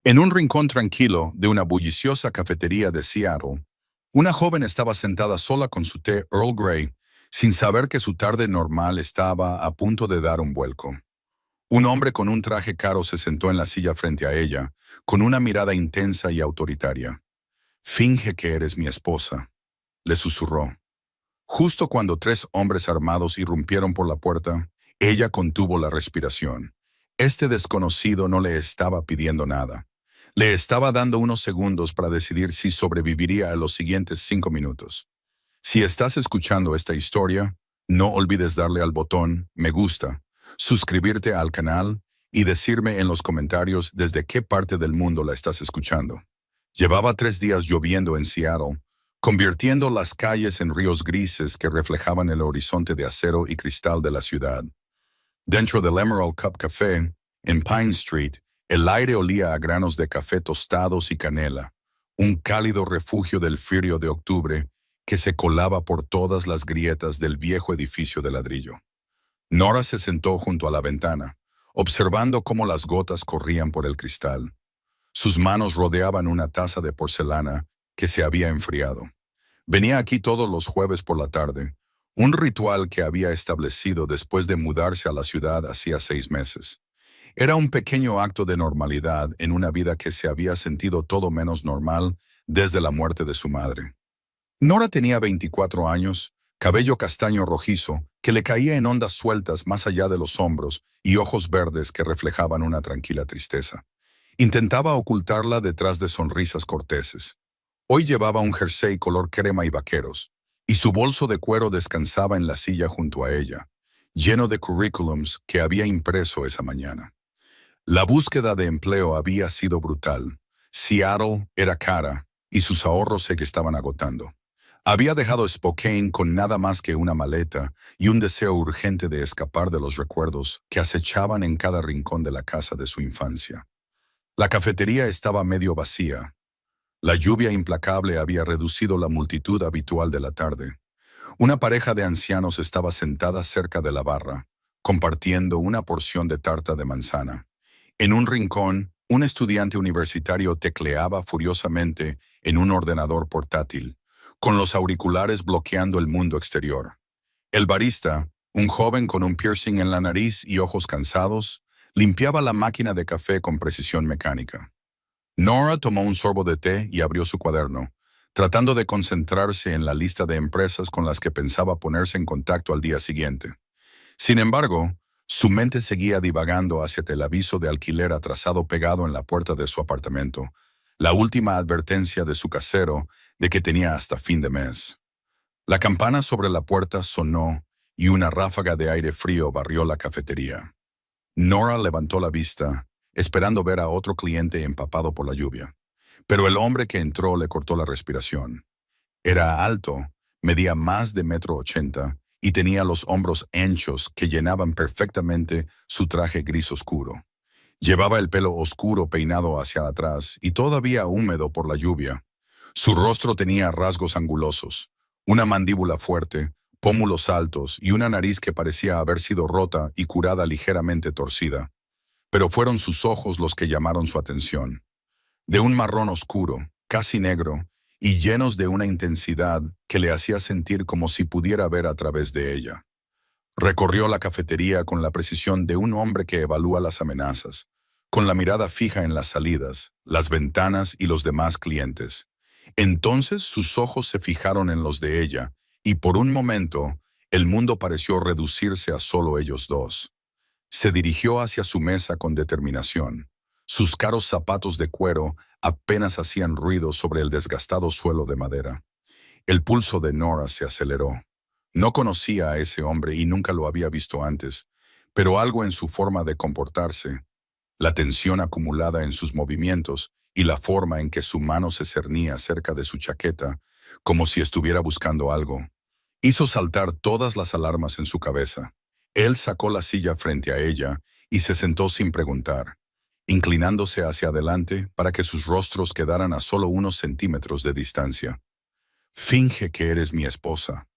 En un rincón tranquilo de una bulliciosa cafetería de Seattle, una joven estaba sentada sola con su té Earl Grey, sin saber que su tarde normal estaba a punto de dar un vuelco. Un hombre con un traje caro se sentó en la silla frente a ella, con una mirada intensa y autoritaria. «Finge que eres mi esposa», le susurró. Justo cuando tres hombres armados irrumpieron por la puerta, ella contuvo la respiración. Este desconocido no le estaba pidiendo nada. Le estaba dando unos segundos para decidir si sobreviviría a los siguientes 5 minutos. Si estás escuchando esta historia, no olvides darle al botón me gusta, suscribirte al canal y decirme en los comentarios desde qué parte del mundo la estás escuchando. Llevaba 3 días lloviendo en Seattle, convirtiendo las calles en ríos grises que reflejaban el horizonte de acero y cristal de la ciudad. Dentro del Emerald Cup Café, en Pine Street, el aire olía a granos de café tostados y canela, un cálido refugio del frío de octubre que se colaba por todas las grietas del viejo edificio de ladrillo. Nora se sentó junto a la ventana, observando cómo las gotas corrían por el cristal. Sus manos rodeaban una taza de porcelana que se había enfriado. Venía aquí todos los jueves por la tarde, un ritual que había establecido después de mudarse a la ciudad hacía 6 meses. Era un pequeño acto de normalidad en una vida que se había sentido todo menos normal desde la muerte de su madre. Nora tenía 24 años, cabello castaño rojizo que le caía en ondas sueltas más allá de los hombros y ojos verdes que reflejaban una tranquila tristeza. Intentaba ocultarla detrás de sonrisas corteses. Hoy llevaba un jersey color crema y vaqueros, y su bolso de cuero descansaba en la silla junto a ella, lleno de currículums que había impreso esa mañana. La búsqueda de empleo había sido brutal. Seattle era cara, y sus ahorros se estaban agotando. Había dejado Spokane con nada más que una maleta y un deseo urgente de escapar de los recuerdos que acechaban en cada rincón de la casa de su infancia. La cafetería estaba medio vacía. La lluvia implacable había reducido la multitud habitual de la tarde. Una pareja de ancianos estaba sentada cerca de la barra, compartiendo una porción de tarta de manzana. En un rincón, un estudiante universitario tecleaba furiosamente en un ordenador portátil, con los auriculares bloqueando el mundo exterior. El barista, un joven con un piercing en la nariz y ojos cansados, limpiaba la máquina de café con precisión mecánica. Nora tomó un sorbo de té y abrió su cuaderno, tratando de concentrarse en la lista de empresas con las que pensaba ponerse en contacto al día siguiente. Sin embargo, su mente seguía divagando hacia el aviso de alquiler atrasado pegado en la puerta de su apartamento, la última advertencia de su casero de que tenía hasta fin de mes. La campana sobre la puerta sonó y una ráfaga de aire frío barrió la cafetería. Nora levantó la vista, esperando ver a otro cliente empapado por la lluvia. Pero el hombre que entró le cortó la respiración. Era alto, medía más de 1,80 m y tenía los hombros anchos que llenaban perfectamente su traje gris oscuro. Llevaba el pelo oscuro peinado hacia atrás y todavía húmedo por la lluvia. Su rostro tenía rasgos angulosos, una mandíbula fuerte, pómulos altos y una nariz que parecía haber sido rota y curada ligeramente torcida. Pero fueron sus ojos los que llamaron su atención. De un marrón oscuro, casi negro, y llenos de una intensidad que le hacía sentir como si pudiera ver a través de ella. Recorrió la cafetería con la precisión de un hombre que evalúa las amenazas, con la mirada fija en las salidas, las ventanas y los demás clientes. Entonces sus ojos se fijaron en los de ella, y por un momento, el mundo pareció reducirse a solo ellos dos. Se dirigió hacia su mesa con determinación. Sus caros zapatos de cuero apenas hacían ruido sobre el desgastado suelo de madera. El pulso de Nora se aceleró. No conocía a ese hombre y nunca lo había visto antes, pero algo en su forma de comportarse, la tensión acumulada en sus movimientos y la forma en que su mano se cernía cerca de su chaqueta, como si estuviera buscando algo, hizo saltar todas las alarmas en su cabeza. Él sacó la silla frente a ella y se sentó sin preguntar, inclinándose hacia adelante para que sus rostros quedaran a solo unos centímetros de distancia. «Finge que eres mi esposa»,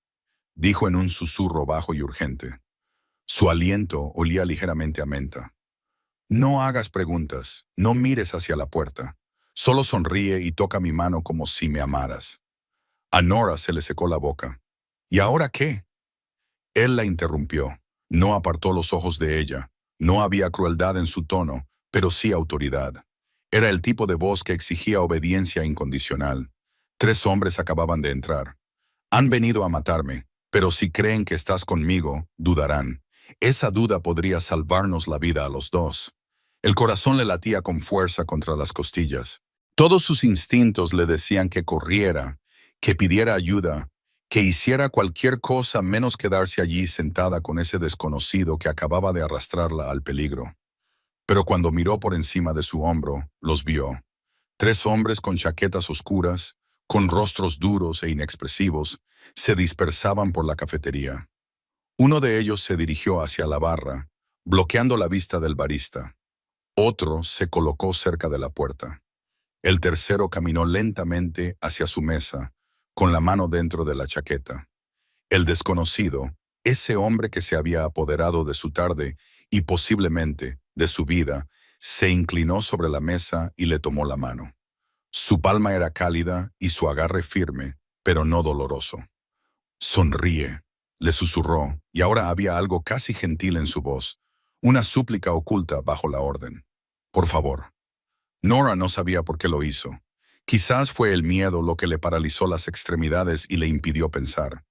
dijo en un susurro bajo y urgente. Su aliento olía ligeramente a menta. No hagas preguntas, no mires hacia la puerta. Solo sonríe y toca mi mano como si me amaras. A Nora se le secó la boca. ¿Y ahora qué? Él la interrumpió. No apartó los ojos de ella. No había crueldad en su tono, pero sí autoridad. Era el tipo de voz que exigía obediencia incondicional. 3 hombres acababan de entrar. Han venido a matarme, pero si creen que estás conmigo, dudarán. Esa duda podría salvarnos la vida a los dos. El corazón le latía con fuerza contra las costillas. Todos sus instintos le decían que corriera, que pidiera ayuda, que hiciera cualquier cosa menos quedarse allí sentada con ese desconocido que acababa de arrastrarla al peligro. Pero cuando miró por encima de su hombro, los vio. 3 hombres con chaquetas oscuras, con rostros duros e inexpresivos, se dispersaban por la cafetería. Uno de ellos se dirigió hacia la barra, bloqueando la vista del barista. Otro se colocó cerca de la puerta. El tercero caminó lentamente hacia su mesa, con la mano dentro de la chaqueta. El desconocido, ese hombre que se había apoderado de su tarde y posiblemente de su vida, se inclinó sobre la mesa y le tomó la mano. Su palma era cálida y su agarre firme, pero no doloroso. Sonríe, le susurró, y ahora había algo casi gentil en su voz, una súplica oculta bajo la orden. Por favor. Nora no sabía por qué lo hizo. Quizás fue el miedo lo que le paralizó las extremidades y le impidió pensar.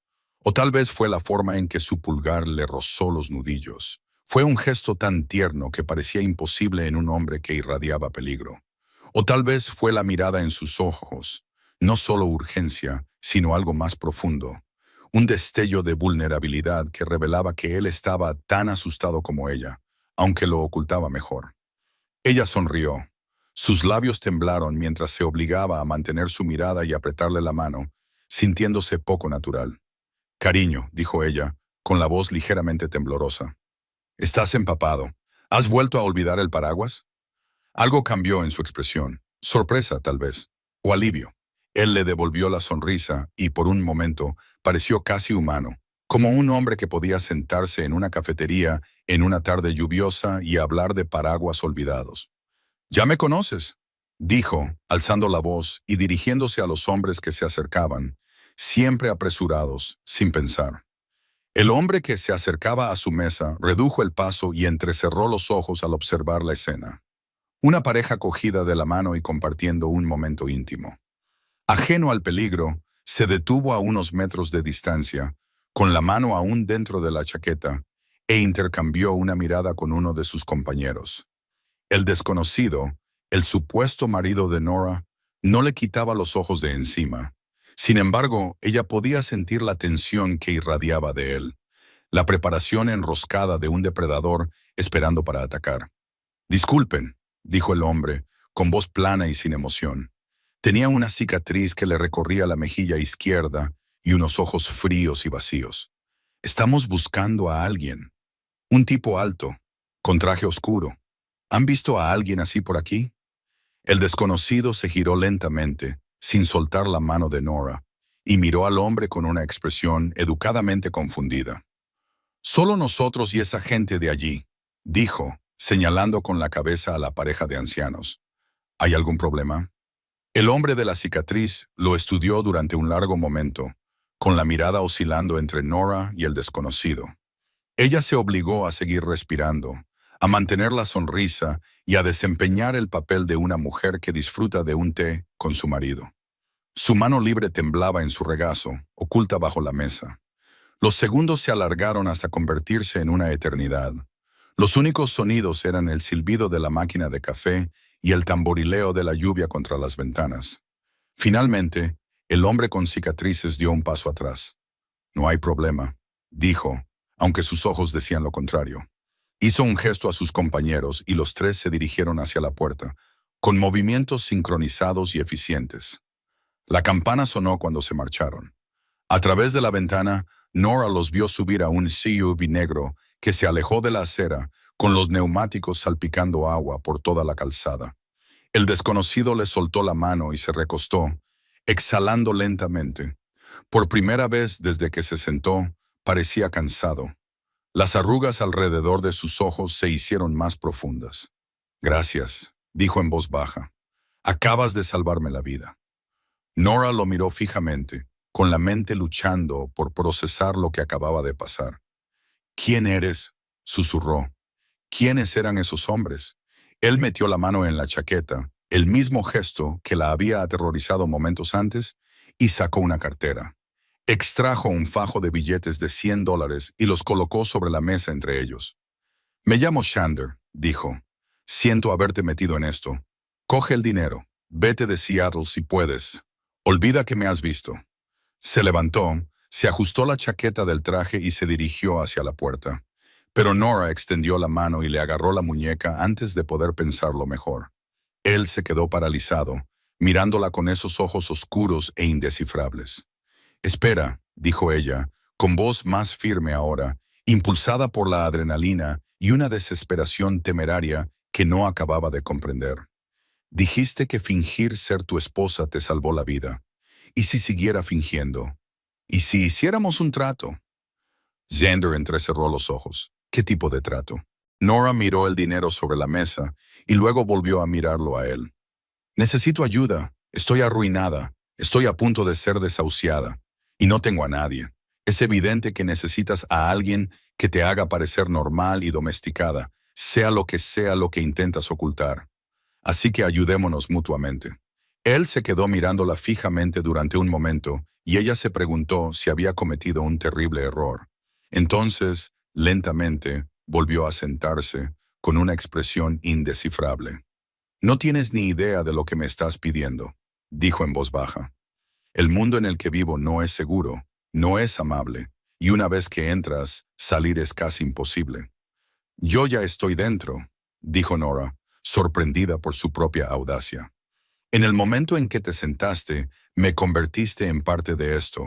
O tal vez fue la forma en que su pulgar le rozó los nudillos. Fue un gesto tan tierno que parecía imposible en un hombre que irradiaba peligro. O tal vez fue la mirada en sus ojos, no solo urgencia, sino algo más profundo. Un destello de vulnerabilidad que revelaba que él estaba tan asustado como ella, aunque lo ocultaba mejor. Ella sonrió. Sus labios temblaron mientras se obligaba a mantener su mirada y apretarle la mano, sintiéndose poco natural. Cariño, dijo ella, con la voz ligeramente temblorosa. Estás empapado. ¿Has vuelto a olvidar el paraguas? Algo cambió en su expresión. Sorpresa, tal vez. O alivio. Él le devolvió la sonrisa y por un momento pareció casi humano, como un hombre que podía sentarse en una cafetería en una tarde lluviosa y hablar de paraguas olvidados. «Ya me conoces», dijo, alzando la voz y dirigiéndose a los hombres que se acercaban, siempre apresurados, sin pensar. El hombre que se acercaba a su mesa redujo el paso y entrecerró los ojos al observar la escena. Una pareja cogida de la mano y compartiendo un momento íntimo. Ajeno al peligro, se detuvo a unos metros de distancia, con la mano aún dentro de la chaqueta, e intercambió una mirada con uno de sus compañeros. El desconocido, el supuesto marido de Nora, no le quitaba los ojos de encima. Sin embargo, ella podía sentir la tensión que irradiaba de él, la preparación enroscada de un depredador esperando para atacar. «Disculpen», dijo el hombre, con voz plana y sin emoción. Tenía una cicatriz que le recorría la mejilla izquierda y unos ojos fríos y vacíos. «Estamos buscando a alguien. Un tipo alto, con traje oscuro. ¿Han visto a alguien así por aquí?» El desconocido se giró lentamente, sin soltar la mano de Nora, y miró al hombre con una expresión educadamente confundida. «Solo nosotros y esa gente de allí», dijo, señalando con la cabeza a la pareja de ancianos. «¿Hay algún problema?» El hombre de la cicatriz lo estudió durante un largo momento, con la mirada oscilando entre Nora y el desconocido. Ella se obligó a seguir respirando, a mantener la sonrisa y a desempeñar el papel de una mujer que disfruta de un té con su marido. Su mano libre temblaba en su regazo, oculta bajo la mesa. Los segundos se alargaron hasta convertirse en una eternidad. Los únicos sonidos eran el silbido de la máquina de café y el tamborileo de la lluvia contra las ventanas. Finalmente, el hombre con cicatrices dio un paso atrás. «No hay problema», dijo, aunque sus ojos decían lo contrario. Hizo un gesto a sus compañeros y los 3 se dirigieron hacia la puerta, con movimientos sincronizados y eficientes. La campana sonó cuando se marcharon. A través de la ventana, Nora los vio subir a un SUV negro que se alejó de la acera, con los neumáticos salpicando agua por toda la calzada. El desconocido le soltó la mano y se recostó, exhalando lentamente. Por primera vez desde que se sentó, parecía cansado. Las arrugas alrededor de sus ojos se hicieron más profundas. Gracias, dijo en voz baja. Acabas de salvarme la vida. Nora lo miró fijamente, con la mente luchando por procesar lo que acababa de pasar. ¿Quién eres?, susurró. ¿Quiénes eran esos hombres? Él metió la mano en la chaqueta, el mismo gesto que la había aterrorizado momentos antes, y sacó una cartera. Extrajo un fajo de billetes de $100 y los colocó sobre la mesa entre ellos. Me llamo Shander, dijo. Siento haberte metido en esto. Coge el dinero. Vete de Seattle si puedes. Olvida que me has visto. Se levantó, se ajustó la chaqueta del traje y se dirigió hacia la puerta. Pero Nora extendió la mano y le agarró la muñeca antes de poder pensarlo mejor. Él se quedó paralizado, mirándola con esos ojos oscuros e indescifrables. Espera, dijo ella, con voz más firme ahora, impulsada por la adrenalina y una desesperación temeraria que no acababa de comprender. Dijiste que fingir ser tu esposa te salvó la vida. ¿Y si siguiera fingiendo? ¿Y si hiciéramos un trato? Xander entrecerró los ojos. ¿Qué tipo de trato? Nora miró el dinero sobre la mesa y luego volvió a mirarlo a él. Necesito ayuda. Estoy arruinada. Estoy a punto de ser desahuciada. Y no tengo a nadie. Es evidente que necesitas a alguien que te haga parecer normal y domesticada, sea lo que intentas ocultar. Así que ayudémonos mutuamente. Él se quedó mirándola fijamente durante un momento y ella se preguntó si había cometido un terrible error. Entonces, lentamente, volvió a sentarse con una expresión indescifrable. No tienes ni idea de lo que me estás pidiendo, dijo en voz baja. El mundo en el que vivo no es seguro, no es amable, y una vez que entras, salir es casi imposible. Yo ya estoy dentro, dijo Nora, sorprendida por su propia audacia. En el momento en que te sentaste, me convertiste en parte de esto.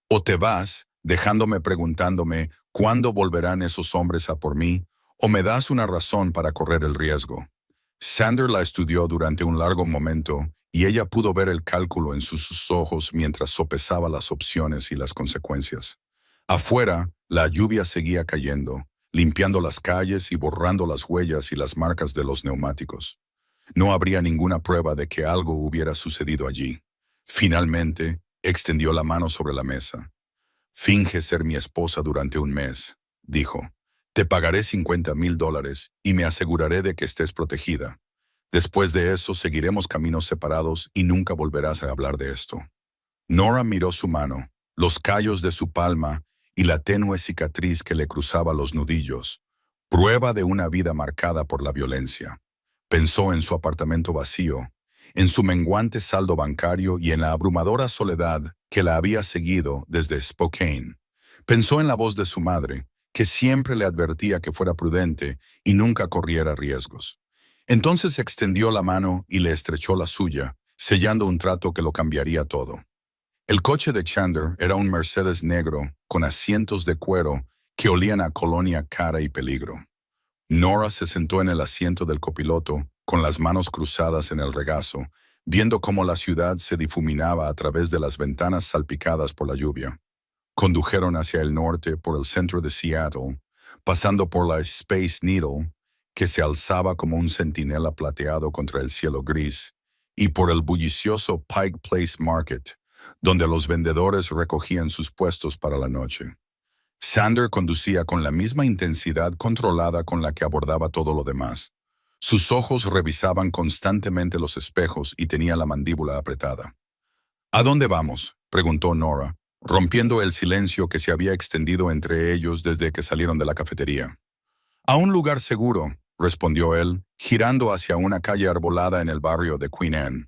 O te vas, dejándome preguntándome cuándo volverán esos hombres a por mí, o me das una razón para correr el riesgo. Xander la estudió durante un largo momento y ella pudo ver el cálculo en sus ojos mientras sopesaba las opciones y las consecuencias. Afuera, la lluvia seguía cayendo, limpiando las calles y borrando las huellas y las marcas de los neumáticos. No habría ninguna prueba de que algo hubiera sucedido allí. Finalmente, extendió la mano sobre la mesa. Finge ser mi esposa durante un mes, dijo. Te pagaré $50,000 y me aseguraré de que estés protegida. Después de eso seguiremos caminos separados y nunca volverás a hablar de esto. Nora miró su mano, los callos de su palma y la tenue cicatriz que le cruzaba los nudillos, prueba de una vida marcada por la violencia. Pensó en su apartamento vacío, en su menguante saldo bancario y en la abrumadora soledad que la había seguido desde Spokane. Pensó en la voz de su madre, que siempre le advertía que fuera prudente y nunca corriera riesgos. Entonces extendió la mano y le estrechó la suya, sellando un trato que lo cambiaría todo. El coche de Xander era un Mercedes negro con asientos de cuero que olían a colonia cara y peligro. Nora se sentó en el asiento del copiloto, con las manos cruzadas en el regazo, viendo cómo la ciudad se difuminaba a través de las ventanas salpicadas por la lluvia. Condujeron hacia el norte por el centro de Seattle, pasando por la Space Needle, que se alzaba como un centinela plateado contra el cielo gris, y por el bullicioso Pike Place Market, donde los vendedores recogían sus puestos para la noche. Xander conducía con la misma intensidad controlada con la que abordaba todo lo demás. Sus ojos revisaban constantemente los espejos y tenía la mandíbula apretada. ¿A dónde vamos?, preguntó Nora, rompiendo el silencio que se había extendido entre ellos desde que salieron de la cafetería. A un lugar seguro, respondió él, girando hacia una calle arbolada en el barrio de Queen Anne.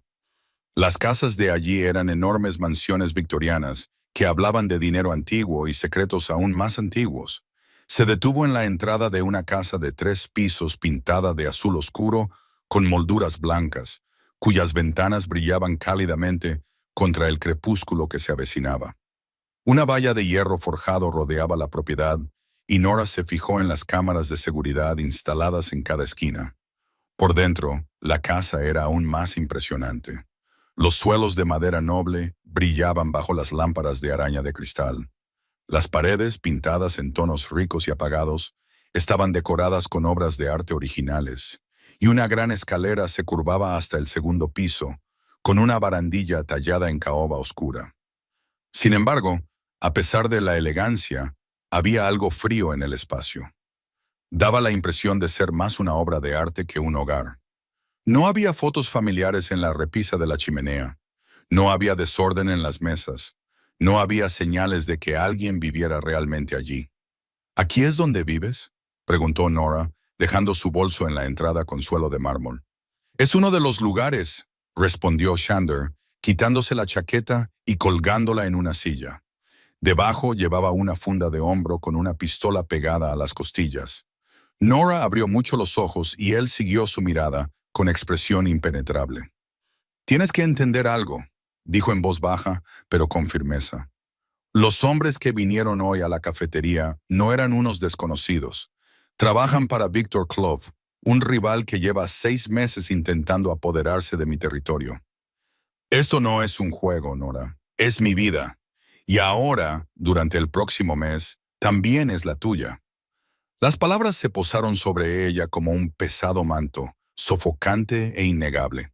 Las casas de allí eran enormes mansiones victorianas que hablaban de dinero antiguo y secretos aún más antiguos. Se detuvo en la entrada de una casa de 3 pisos pintada de azul oscuro con molduras blancas, cuyas ventanas brillaban cálidamente contra el crepúsculo que se avecinaba. Una valla de hierro forjado rodeaba la propiedad y Nora se fijó en las cámaras de seguridad instaladas en cada esquina. Por dentro, la casa era aún más impresionante. Los suelos de madera noble brillaban bajo las lámparas de araña de cristal. Las paredes, pintadas en tonos ricos y apagados, estaban decoradas con obras de arte originales, y una gran escalera se curvaba hasta el segundo piso, con una barandilla tallada en caoba oscura. Sin embargo, a pesar de la elegancia, había algo frío en el espacio. Daba la impresión de ser más una obra de arte que un hogar. No había fotos familiares en la repisa de la chimenea. No había desorden en las mesas. No había señales de que alguien viviera realmente allí. ¿Aquí es donde vives?, preguntó Nora, dejando su bolso en la entrada con suelo de mármol. Es uno de los lugares, respondió Shander, quitándose la chaqueta y colgándola en una silla. Debajo llevaba una funda de hombro con una pistola pegada a las costillas. Nora abrió mucho los ojos y él siguió su mirada con expresión impenetrable. Tienes que entender algo, dijo en voz baja, pero con firmeza. Los hombres que vinieron hoy a la cafetería no eran unos desconocidos. Trabajan para Victor Clove, un rival que lleva 6 meses intentando apoderarse de mi territorio. Esto no es un juego, Nora. Es mi vida. Y ahora, durante el próximo mes, también es la tuya. Las palabras se posaron sobre ella como un pesado manto, sofocante e innegable.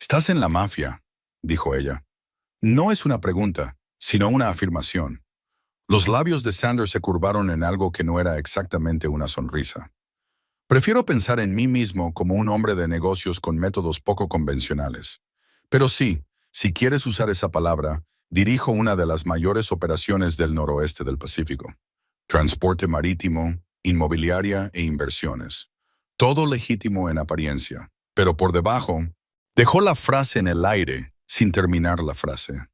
«Estás en la mafia», dijo ella. No es una pregunta, sino una afirmación. Los labios de Sanders se curvaron en algo que no era exactamente una sonrisa. Prefiero pensar en mí mismo como un hombre de negocios con métodos poco convencionales. Pero sí, si quieres usar esa palabra, dirijo una de las mayores operaciones del noroeste del Pacífico. Transporte marítimo, inmobiliaria e inversiones. Todo legítimo en apariencia. Pero por debajo, dejó la frase en el aire sin terminar la frase.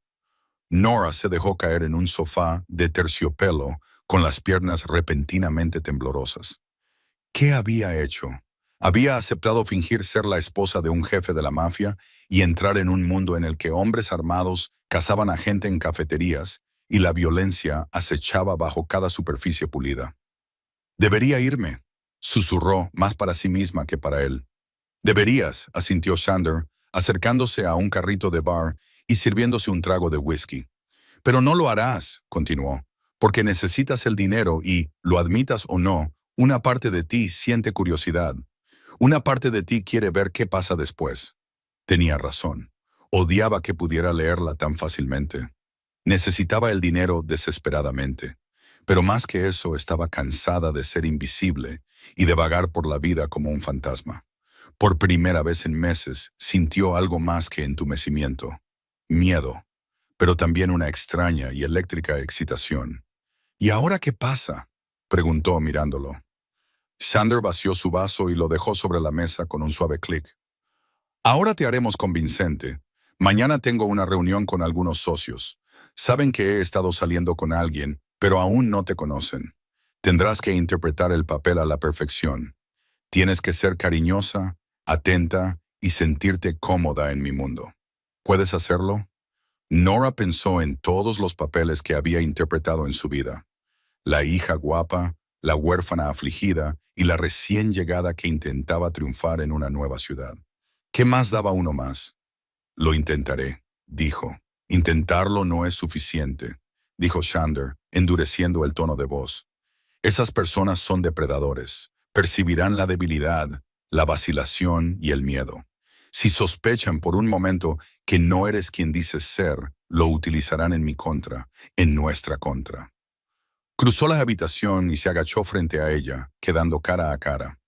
Nora se dejó caer en un sofá de terciopelo con las piernas repentinamente temblorosas. ¿Qué había hecho? Había aceptado fingir ser la esposa de un jefe de la mafia y entrar en un mundo en el que hombres armados cazaban a gente en cafeterías y la violencia acechaba bajo cada superficie pulida. «Debería irme», susurró más para sí misma que para él. «Deberías», asintió Shander, acercándose a un carrito de bar y sirviéndose un trago de whisky. «Pero no lo harás», continuó, «porque necesitas el dinero y, lo admitas o no, una parte de ti siente curiosidad. Una parte de ti quiere ver qué pasa después». Tenía razón. Odiaba que pudiera leerla tan fácilmente. Necesitaba el dinero desesperadamente. Pero más que eso, estaba cansada de ser invisible y de vagar por la vida como un fantasma. Por primera vez en meses, sintió algo más que entumecimiento. Miedo, pero también una extraña y eléctrica excitación. «¿Y ahora qué pasa?», preguntó mirándolo. Sander vació su vaso y lo dejó sobre la mesa con un suave clic. «Ahora te haremos convincente. Mañana tengo una reunión con algunos socios. Saben que he estado saliendo con alguien, pero aún no te conocen. Tendrás que interpretar el papel a la perfección. Tienes que ser cariñosa, atenta y sentirte cómoda en mi mundo. ¿Puedes hacerlo?». Nora pensó en todos los papeles que había interpretado en su vida. La hija guapa, la huérfana afligida y la recién llegada que intentaba triunfar en una nueva ciudad. ¿Qué más daba uno más? «Lo intentaré», dijo. «Intentarlo no es suficiente», dijo Shander, endureciendo el tono de voz. «Esas personas son depredadores. Percibirán la debilidad, la vacilación y el miedo. Si sospechan por un momento que no eres quien dices ser, lo utilizarán en mi contra, en nuestra contra». Cruzó la habitación y se agachó frente a ella, quedando cara a cara.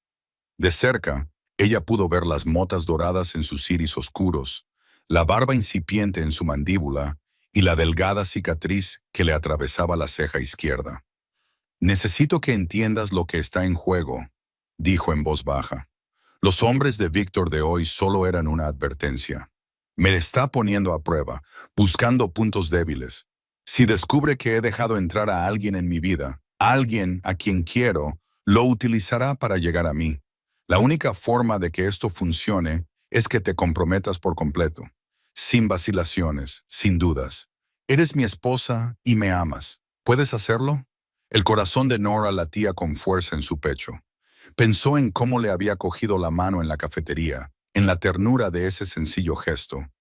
De cerca, ella pudo ver las motas doradas en sus iris oscuros, la barba incipiente en su mandíbula y la delgada cicatriz que le atravesaba la ceja izquierda. «Necesito que entiendas lo que está en juego», dijo en voz baja. «Los hombres de Víctor de hoy solo eran una advertencia. Me está poniendo a prueba, buscando puntos débiles. Si descubre que he dejado entrar a alguien en mi vida, alguien a quien quiero, lo utilizará para llegar a mí. La única forma de que esto funcione es que te comprometas por completo, sin vacilaciones, sin dudas. Eres mi esposa y me amas. ¿Puedes hacerlo?». El corazón de Nora latía con fuerza en su pecho. Pensó en cómo le había cogido la mano en la cafetería, en la ternura de ese sencillo gesto.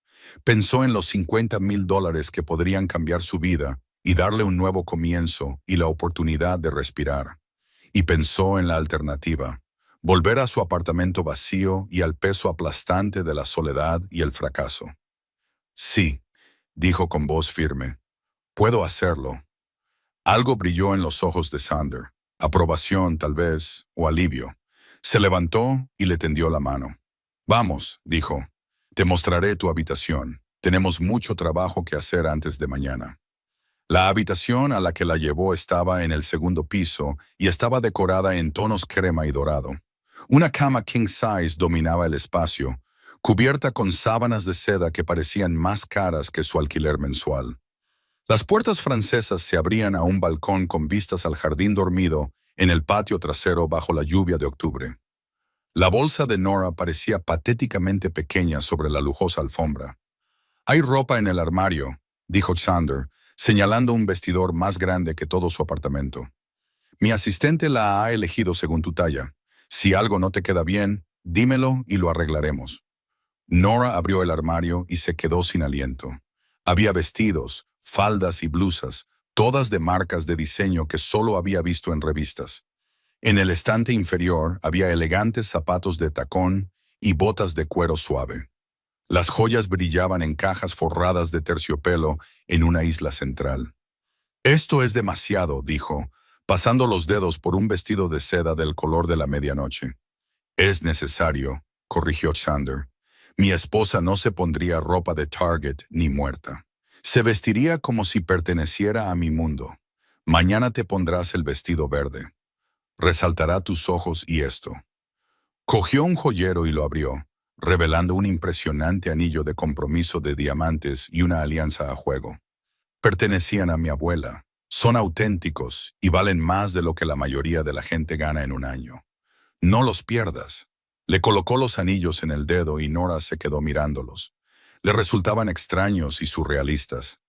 Pensó en los $50,000 que podrían cambiar su vida y darle un nuevo comienzo y la oportunidad de respirar. Y pensó en la alternativa, Volver a su apartamento vacío y al peso aplastante de la soledad y el fracaso. Sí, dijo con voz firme, puedo hacerlo. Algo brilló en los ojos de Sander. Aprobación, tal vez, o alivio. Se levantó y le tendió la mano. Vamos, dijo. Te mostraré tu habitación. Tenemos mucho trabajo que hacer antes de mañana. La habitación a la que la llevó estaba en el segundo piso y estaba decorada en tonos crema y dorado. Una cama king size dominaba el espacio, cubierta con sábanas de seda que parecían más caras que su alquiler mensual. Las puertas francesas se abrían a un balcón con vistas al jardín dormido en el patio trasero bajo la lluvia de octubre. La bolsa de Nora parecía patéticamente pequeña sobre la lujosa alfombra. Hay ropa en el armario, dijo Sander, señalando un vestidor más grande que todo su apartamento. Mi asistente la ha elegido según tu talla. Si algo no te queda bien, dímelo y lo arreglaremos. Nora abrió el armario y se quedó sin aliento. Había vestidos, faldas y blusas, todas de marcas de diseño que solo había visto en revistas. En el estante inferior había elegantes zapatos de tacón y botas de cuero suave. Las joyas brillaban en cajas forradas de terciopelo en una isla central. Esto es demasiado, dijo, pasando los dedos por un vestido de seda del color de la medianoche. Es necesario, corrigió Sander. Mi esposa no se pondría ropa de Target ni muerta. Se vestiría como si perteneciera a mi mundo. Mañana te pondrás el vestido verde. Resaltará tus ojos y esto. Cogió un joyero y lo abrió, revelando un impresionante anillo de compromiso de diamantes y una alianza a juego. Pertenecían a mi abuela. Son auténticos y valen más de lo que la mayoría de la gente gana en un año. No los pierdas. Le colocó los anillos en el dedo y Nora se quedó mirándolos. Le resultaban extraños y surrealistas.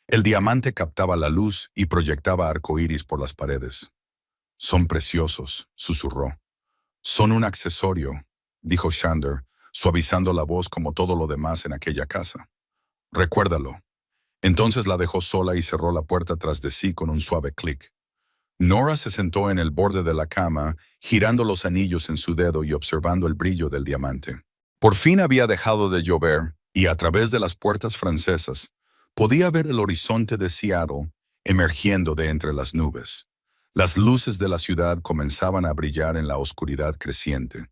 El diamante captaba la luz y proyectaba arcoíris por las paredes. Son preciosos, susurró. Son un accesorio, dijo Sander, suavizando la voz como todo lo demás en aquella casa. Recuérdalo. Entonces la dejó sola y cerró la puerta tras de sí con un suave clic. Nora se sentó en el borde de la cama, girando los anillos en su dedo y observando el brillo del diamante. Por fin había dejado de llover, y a través de las puertas francesas, podía ver el horizonte de Seattle emergiendo de entre las nubes. Las luces de la ciudad comenzaban a brillar en la oscuridad creciente.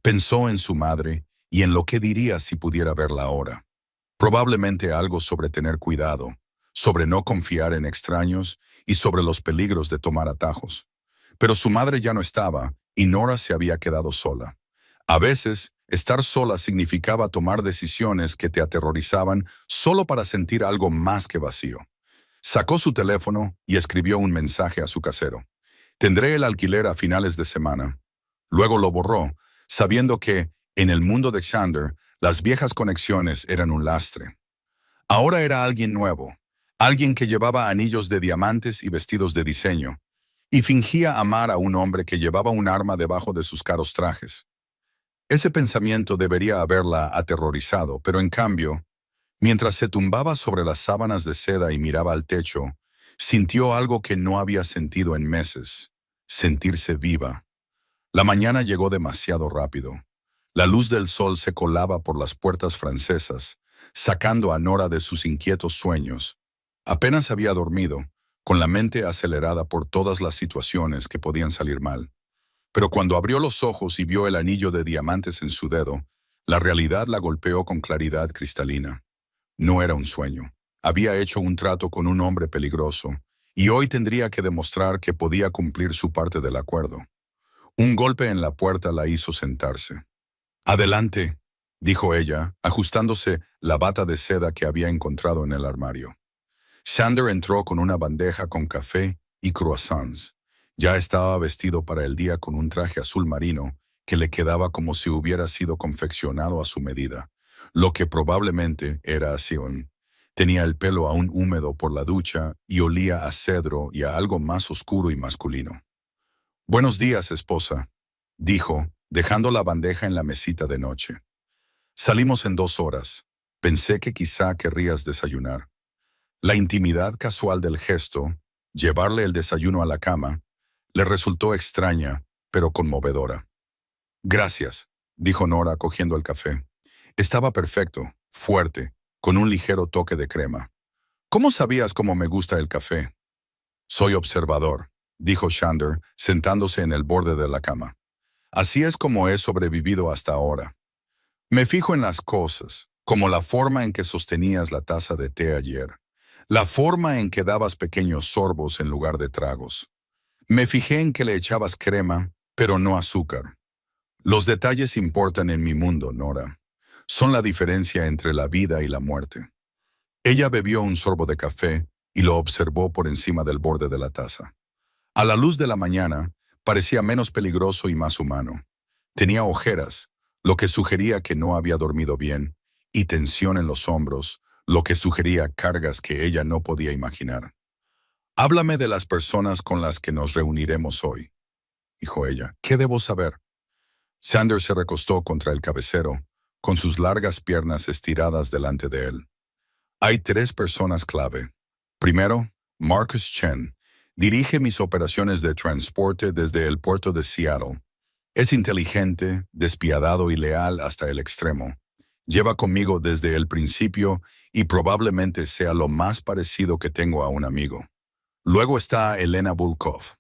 Pensó en su madre y en lo que diría si pudiera verla ahora. Probablemente algo sobre tener cuidado, sobre no confiar en extraños y sobre los peligros de tomar atajos. Pero su madre ya no estaba y Nora se había quedado sola. A veces, estar sola significaba tomar decisiones que te aterrorizaban solo para sentir algo más que vacío. Sacó su teléfono y escribió un mensaje a su casero. Tendré el alquiler a finales de semana. Luego lo borró, sabiendo que, en el mundo de Sander, las viejas conexiones eran un lastre. Ahora era alguien nuevo, alguien que llevaba anillos de diamantes y vestidos de diseño, y fingía amar a un hombre que llevaba un arma debajo de sus caros trajes. Ese pensamiento debería haberla aterrorizado, pero en cambio, mientras se tumbaba sobre las sábanas de seda y miraba al techo, sintió algo que no había sentido en meses: sentirse viva. La mañana llegó demasiado rápido. La luz del sol se colaba por las puertas francesas, sacando a Nora de sus inquietos sueños. Apenas había dormido, con la mente acelerada por todas las situaciones que podían salir mal. Pero cuando abrió los ojos y vio el anillo de diamantes en su dedo, la realidad la golpeó con claridad cristalina. No era un sueño. Había hecho un trato con un hombre peligroso, y hoy tendría que demostrar que podía cumplir su parte del acuerdo. Un golpe en la puerta la hizo sentarse. «Adelante», dijo ella, ajustándose la bata de seda que había encontrado en el armario. Sander entró con una bandeja con café y croissants. Ya estaba vestido para el día con un traje azul marino que le quedaba como si hubiera sido confeccionado a su medida, lo que probablemente era así. Tenía el pelo aún húmedo por la ducha y olía a cedro y a algo más oscuro y masculino. «Buenos días, esposa», dijo, dejando la bandeja en la mesita de noche. «Salimos en 2 horas. Pensé que quizá querrías desayunar». La intimidad casual del gesto, llevarle el desayuno a la cama, le resultó extraña, pero conmovedora. Gracias, dijo Nora cogiendo el café. Estaba perfecto, fuerte, con un ligero toque de crema. ¿Cómo sabías cómo me gusta el café? Soy observador, dijo Shander, sentándose en el borde de la cama. Así es como he sobrevivido hasta ahora. Me fijo en las cosas, como la forma en que sostenías la taza de té ayer, la forma en que dabas pequeños sorbos en lugar de tragos. Me fijé en que le echabas crema, pero no azúcar. Los detalles importan en mi mundo, Nora. Son la diferencia entre la vida y la muerte. Ella bebió un sorbo de café y lo observó por encima del borde de la taza. A la luz de la mañana, parecía menos peligroso y más humano. Tenía ojeras, lo que sugería que no había dormido bien, y tensión en los hombros, lo que sugería cargas que ella no podía imaginar. Háblame de las personas con las que nos reuniremos hoy, dijo ella. ¿Qué debo saber? Sanders se recostó contra el cabecero, con sus largas piernas estiradas delante de él. Hay tres personas clave. Primero, Marcus Chen. Dirige mis operaciones de transporte desde el puerto de Seattle. Es inteligente, despiadado y leal hasta el extremo. Lleva conmigo desde el principio y probablemente sea lo más parecido que tengo a un amigo. Luego está Elena Volkov.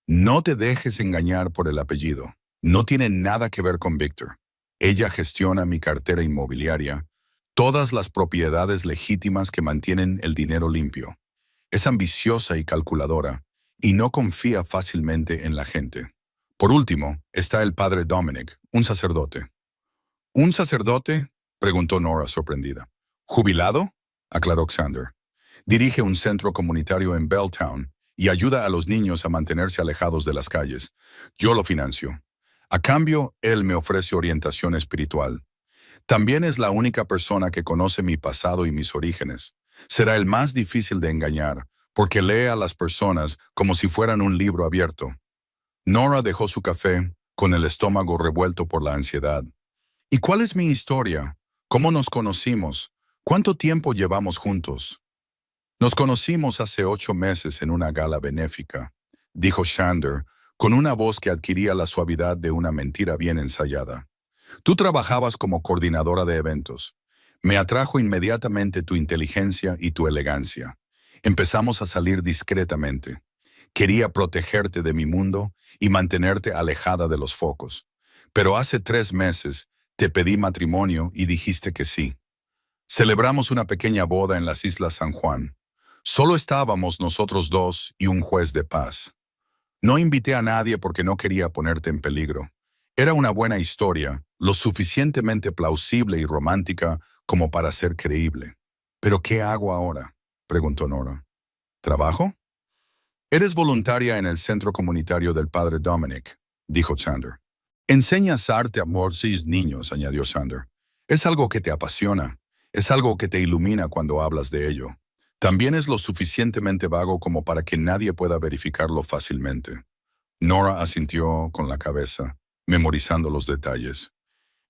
No te dejes engañar por el apellido. No tiene nada que ver con Victor. Ella gestiona mi cartera inmobiliaria, todas las propiedades legítimas que mantienen el dinero limpio. Es ambiciosa y calculadora, y no confía fácilmente en la gente. Por último, está el padre Dominic, un sacerdote. ¿Un sacerdote? Preguntó Nora sorprendida. ¿Jubilado? Aclaró Xander. Dirige un centro comunitario en Belltown y ayuda a los niños a mantenerse alejados de las calles. Yo lo financio. A cambio, él me ofrece orientación espiritual. También es la única persona que conoce mi pasado y mis orígenes. Será el más difícil de engañar, porque lee a las personas como si fueran un libro abierto. Nora dejó su café, con el estómago revuelto por la ansiedad. ¿Y cuál es mi historia? ¿Cómo nos conocimos? ¿Cuánto tiempo llevamos juntos? Nos conocimos hace 8 meses en una gala benéfica, dijo Shander, con una voz que adquiría la suavidad de una mentira bien ensayada. Tú trabajabas como coordinadora de eventos. Me atrajo inmediatamente tu inteligencia y tu elegancia. Empezamos a salir discretamente. Quería protegerte de mi mundo y mantenerte alejada de los focos. Pero hace 3 meses te pedí matrimonio y dijiste que sí. Celebramos una pequeña boda en las Islas San Juan. Solo estábamos nosotros dos y un juez de paz. No invité a nadie porque no quería ponerte en peligro. Era una buena historia, lo suficientemente plausible y romántica como para ser creíble. ¿Pero qué hago ahora?, preguntó Nora. ¿Trabajo? Eres voluntaria en el centro comunitario del padre Dominic, dijo Sander. Enseñas arte a morsis niños, añadió Sander. Es algo que te apasiona, es algo que te ilumina cuando hablas de ello. También es lo suficientemente vago como para que nadie pueda verificarlo fácilmente. Nora asintió con la cabeza, memorizando los detalles.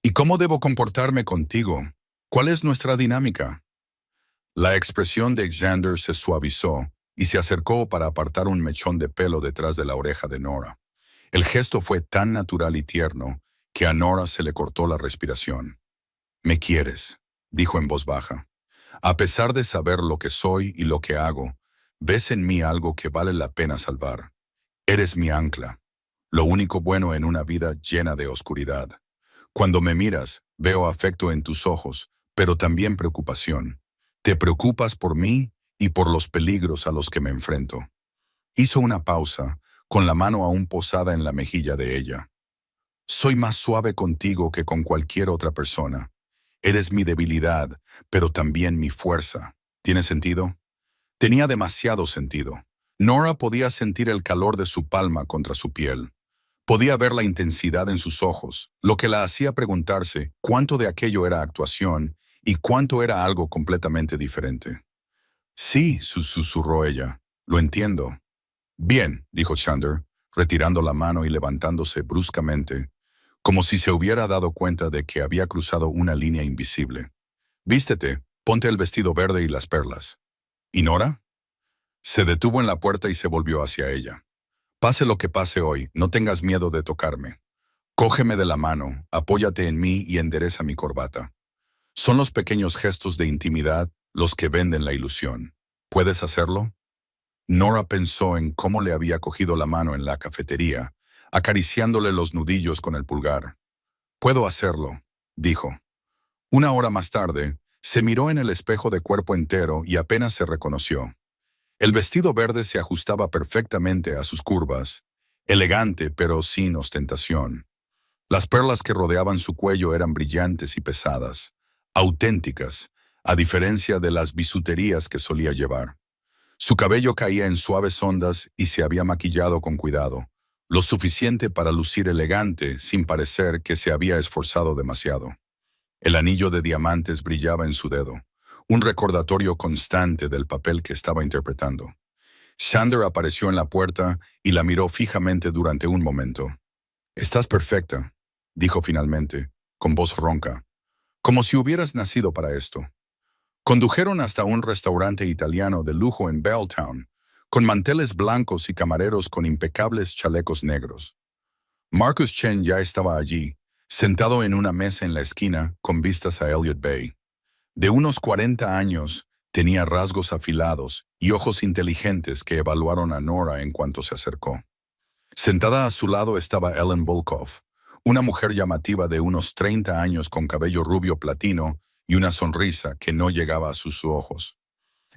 ¿Y cómo debo comportarme contigo? ¿Cuál es nuestra dinámica? La expresión de Xander se suavizó y se acercó para apartar un mechón de pelo detrás de la oreja de Nora. El gesto fue tan natural y tierno que a Nora se le cortó la respiración. «Me quieres», dijo en voz baja. «A pesar de saber lo que soy y lo que hago, ves en mí algo que vale la pena salvar. Eres mi ancla, lo único bueno en una vida llena de oscuridad. Cuando me miras, veo afecto en tus ojos, pero también preocupación. Te preocupas por mí y por los peligros a los que me enfrento». Hizo una pausa, con la mano aún posada en la mejilla de ella. «Soy más suave contigo que con cualquier otra persona. Eres mi debilidad, pero también mi fuerza. ¿Tiene sentido?» Tenía demasiado sentido. Nora podía sentir el calor de su palma contra su piel. Podía ver la intensidad en sus ojos, lo que la hacía preguntarse cuánto de aquello era actuación y cuánto era algo completamente diferente. «Sí», susurró ella, «lo entiendo». «Bien», dijo Chandler, retirando la mano y levantándose bruscamente, como si se hubiera dado cuenta de que había cruzado una línea invisible. «Vístete, ponte el vestido verde y las perlas». «¿Y Nora?» Se detuvo en la puerta y se volvió hacia ella. «Pase lo que pase hoy, no tengas miedo de tocarme. Cógeme de la mano, apóyate en mí y endereza mi corbata. Son los pequeños gestos de intimidad los que venden la ilusión. ¿Puedes hacerlo? Nora pensó en cómo le había cogido la mano en la cafetería, acariciándole los nudillos con el pulgar. Puedo hacerlo, dijo. Una hora más tarde, se miró en el espejo de cuerpo entero y apenas se reconoció. El vestido verde se ajustaba perfectamente a sus curvas, elegante pero sin ostentación. Las perlas que rodeaban su cuello eran brillantes y pesadas, auténticas, a diferencia de las bisuterías que solía llevar. Su cabello caía en suaves ondas y se había maquillado con cuidado, lo suficiente para lucir elegante sin parecer que se había esforzado demasiado. El anillo de diamantes brillaba en su dedo, un recordatorio constante del papel que estaba interpretando. Xander apareció en la puerta y la miró fijamente durante un momento. «Estás perfecta», dijo finalmente, con voz ronca, «como si hubieras nacido para esto». Condujeron hasta un restaurante italiano de lujo en Belltown, con manteles blancos y camareros con impecables chalecos negros. Marcus Chen ya estaba allí, sentado en una mesa en la esquina con vistas a Elliott Bay. De unos 40 años, tenía rasgos afilados y ojos inteligentes que evaluaron a Nora en cuanto se acercó. Sentada a su lado estaba Ellen Volkov, una mujer llamativa de unos 30 años con cabello rubio platino y una sonrisa que no llegaba a sus ojos.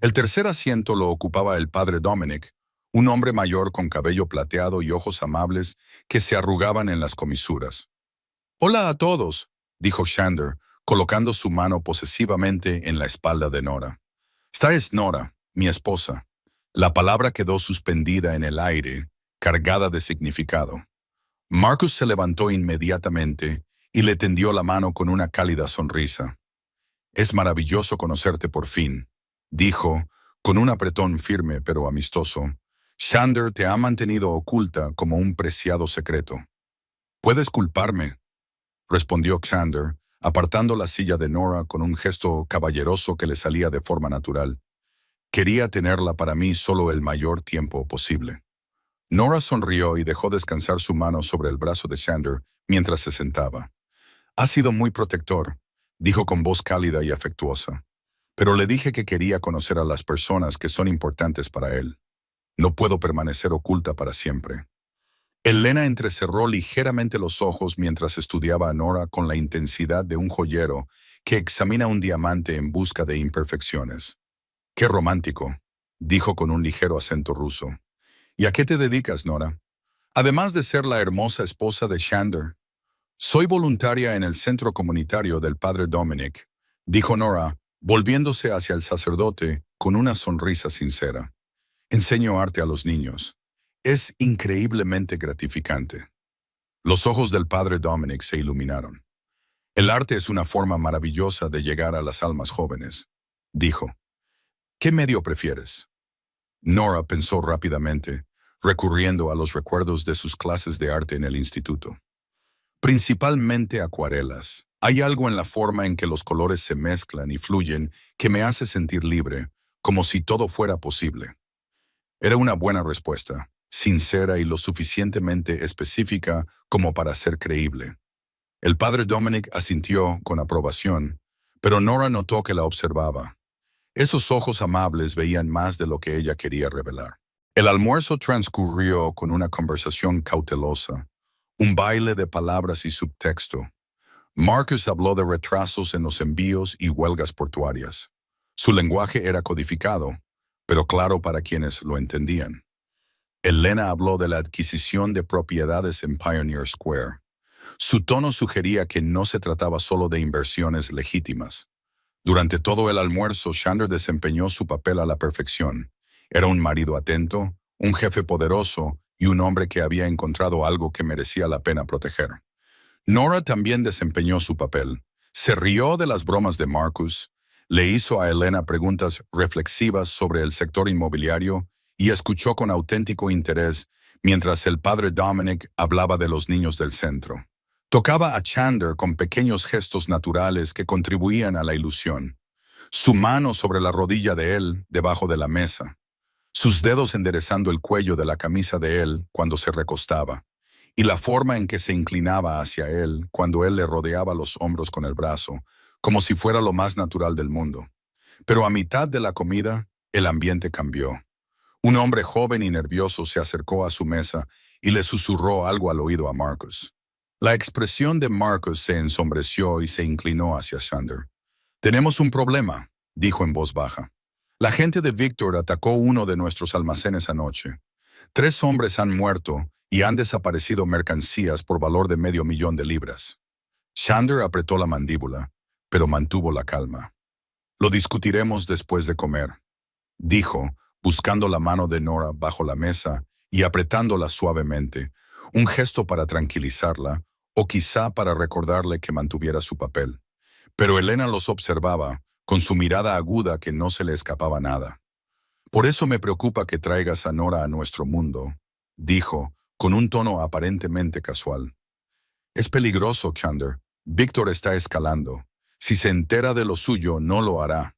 El tercer asiento lo ocupaba el padre Dominic, un hombre mayor con cabello plateado y ojos amables que se arrugaban en las comisuras. «Hola a todos», dijo Xander, colocando su mano posesivamente en la espalda de Nora. «Esta es Nora, mi esposa». La palabra quedó suspendida en el aire, cargada de significado. Marcus se levantó inmediatamente y le tendió la mano con una cálida sonrisa. «Es maravilloso conocerte por fin», dijo, con un apretón firme pero amistoso. «Xander te ha mantenido oculta como un preciado secreto». «Puedes culparme», respondió Xander, apartando la silla de Nora con un gesto caballeroso que le salía de forma natural. «Quería tenerla para mí solo el mayor tiempo posible». Nora sonrió y dejó descansar su mano sobre el brazo de Xander mientras se sentaba. «Ha sido muy protector», dijo con voz cálida y afectuosa. «Pero le dije que quería conocer a las personas que son importantes para él. No puedo permanecer oculta para siempre». Elena entrecerró ligeramente los ojos mientras estudiaba a Nora con la intensidad de un joyero que examina un diamante en busca de imperfecciones. «Qué romántico», dijo con un ligero acento ruso. «¿Y a qué te dedicas, Nora? Además de ser la hermosa esposa de Xander». «Soy voluntaria en el centro comunitario del padre Dominic», dijo Nora, volviéndose hacia el sacerdote con una sonrisa sincera. «Enseño arte a los niños. Es increíblemente gratificante». Los ojos del padre Dominic se iluminaron. «El arte es una forma maravillosa de llegar a las almas jóvenes», dijo. «¿Qué medio prefieres?» Nora pensó rápidamente, recurriendo a los recuerdos de sus clases de arte en el instituto. «Principalmente acuarelas. Hay algo en la forma en que los colores se mezclan y fluyen que me hace sentir libre, como si todo fuera posible». Era una buena respuesta, sincera y lo suficientemente específica como para ser creíble. El padre Dominic asintió con aprobación, pero Nora notó que la observaba. Esos ojos amables veían más de lo que ella quería revelar. El almuerzo transcurrió con una conversación cautelosa, un baile de palabras y subtexto. Marcus habló de retrasos en los envíos y huelgas portuarias. Su lenguaje era codificado, pero claro para quienes lo entendían. Elena habló de la adquisición de propiedades en Pioneer Square. Su tono sugería que no se trataba solo de inversiones legítimas. Durante todo el almuerzo, Xander desempeñó su papel a la perfección. Era un marido atento, un jefe poderoso y un hombre que había encontrado algo que merecía la pena proteger. Nora también desempeñó su papel. Se rió de las bromas de Marcus, le hizo a Elena preguntas reflexivas sobre el sector inmobiliario y escuchó con auténtico interés mientras el padre Dominic hablaba de los niños del centro. Tocaba a Xander con pequeños gestos naturales que contribuían a la ilusión. Su mano sobre la rodilla de él, debajo de la mesa. Sus dedos enderezando el cuello de la camisa de él cuando se recostaba. y la forma en que se inclinaba hacia él cuando él le rodeaba los hombros con el brazo, como si fuera lo más natural del mundo. Pero a mitad de la comida, el ambiente cambió. Un hombre joven y nervioso se acercó a su mesa y le susurró algo al oído a Marcus. La expresión de Marcus se ensombreció y se inclinó hacia Xander. «Tenemos un problema», dijo en voz baja. «La gente de Victor atacó uno de nuestros almacenes anoche. 3 hombres han muerto y han desaparecido mercancías por valor de $500,000. Xander apretó la mandíbula, pero mantuvo la calma. «Lo discutiremos después de comer», dijo, buscando la mano de Nora bajo la mesa y apretándola suavemente, un gesto para tranquilizarla o quizá para recordarle que mantuviera su papel. Pero Elena los observaba, con su mirada aguda que no se le escapaba nada. «Por eso me preocupa que traigas a Nora a nuestro mundo», dijo, con un tono aparentemente casual. «Es peligroso, Xander. Víctor está escalando. Si se entera de lo suyo, no lo hará».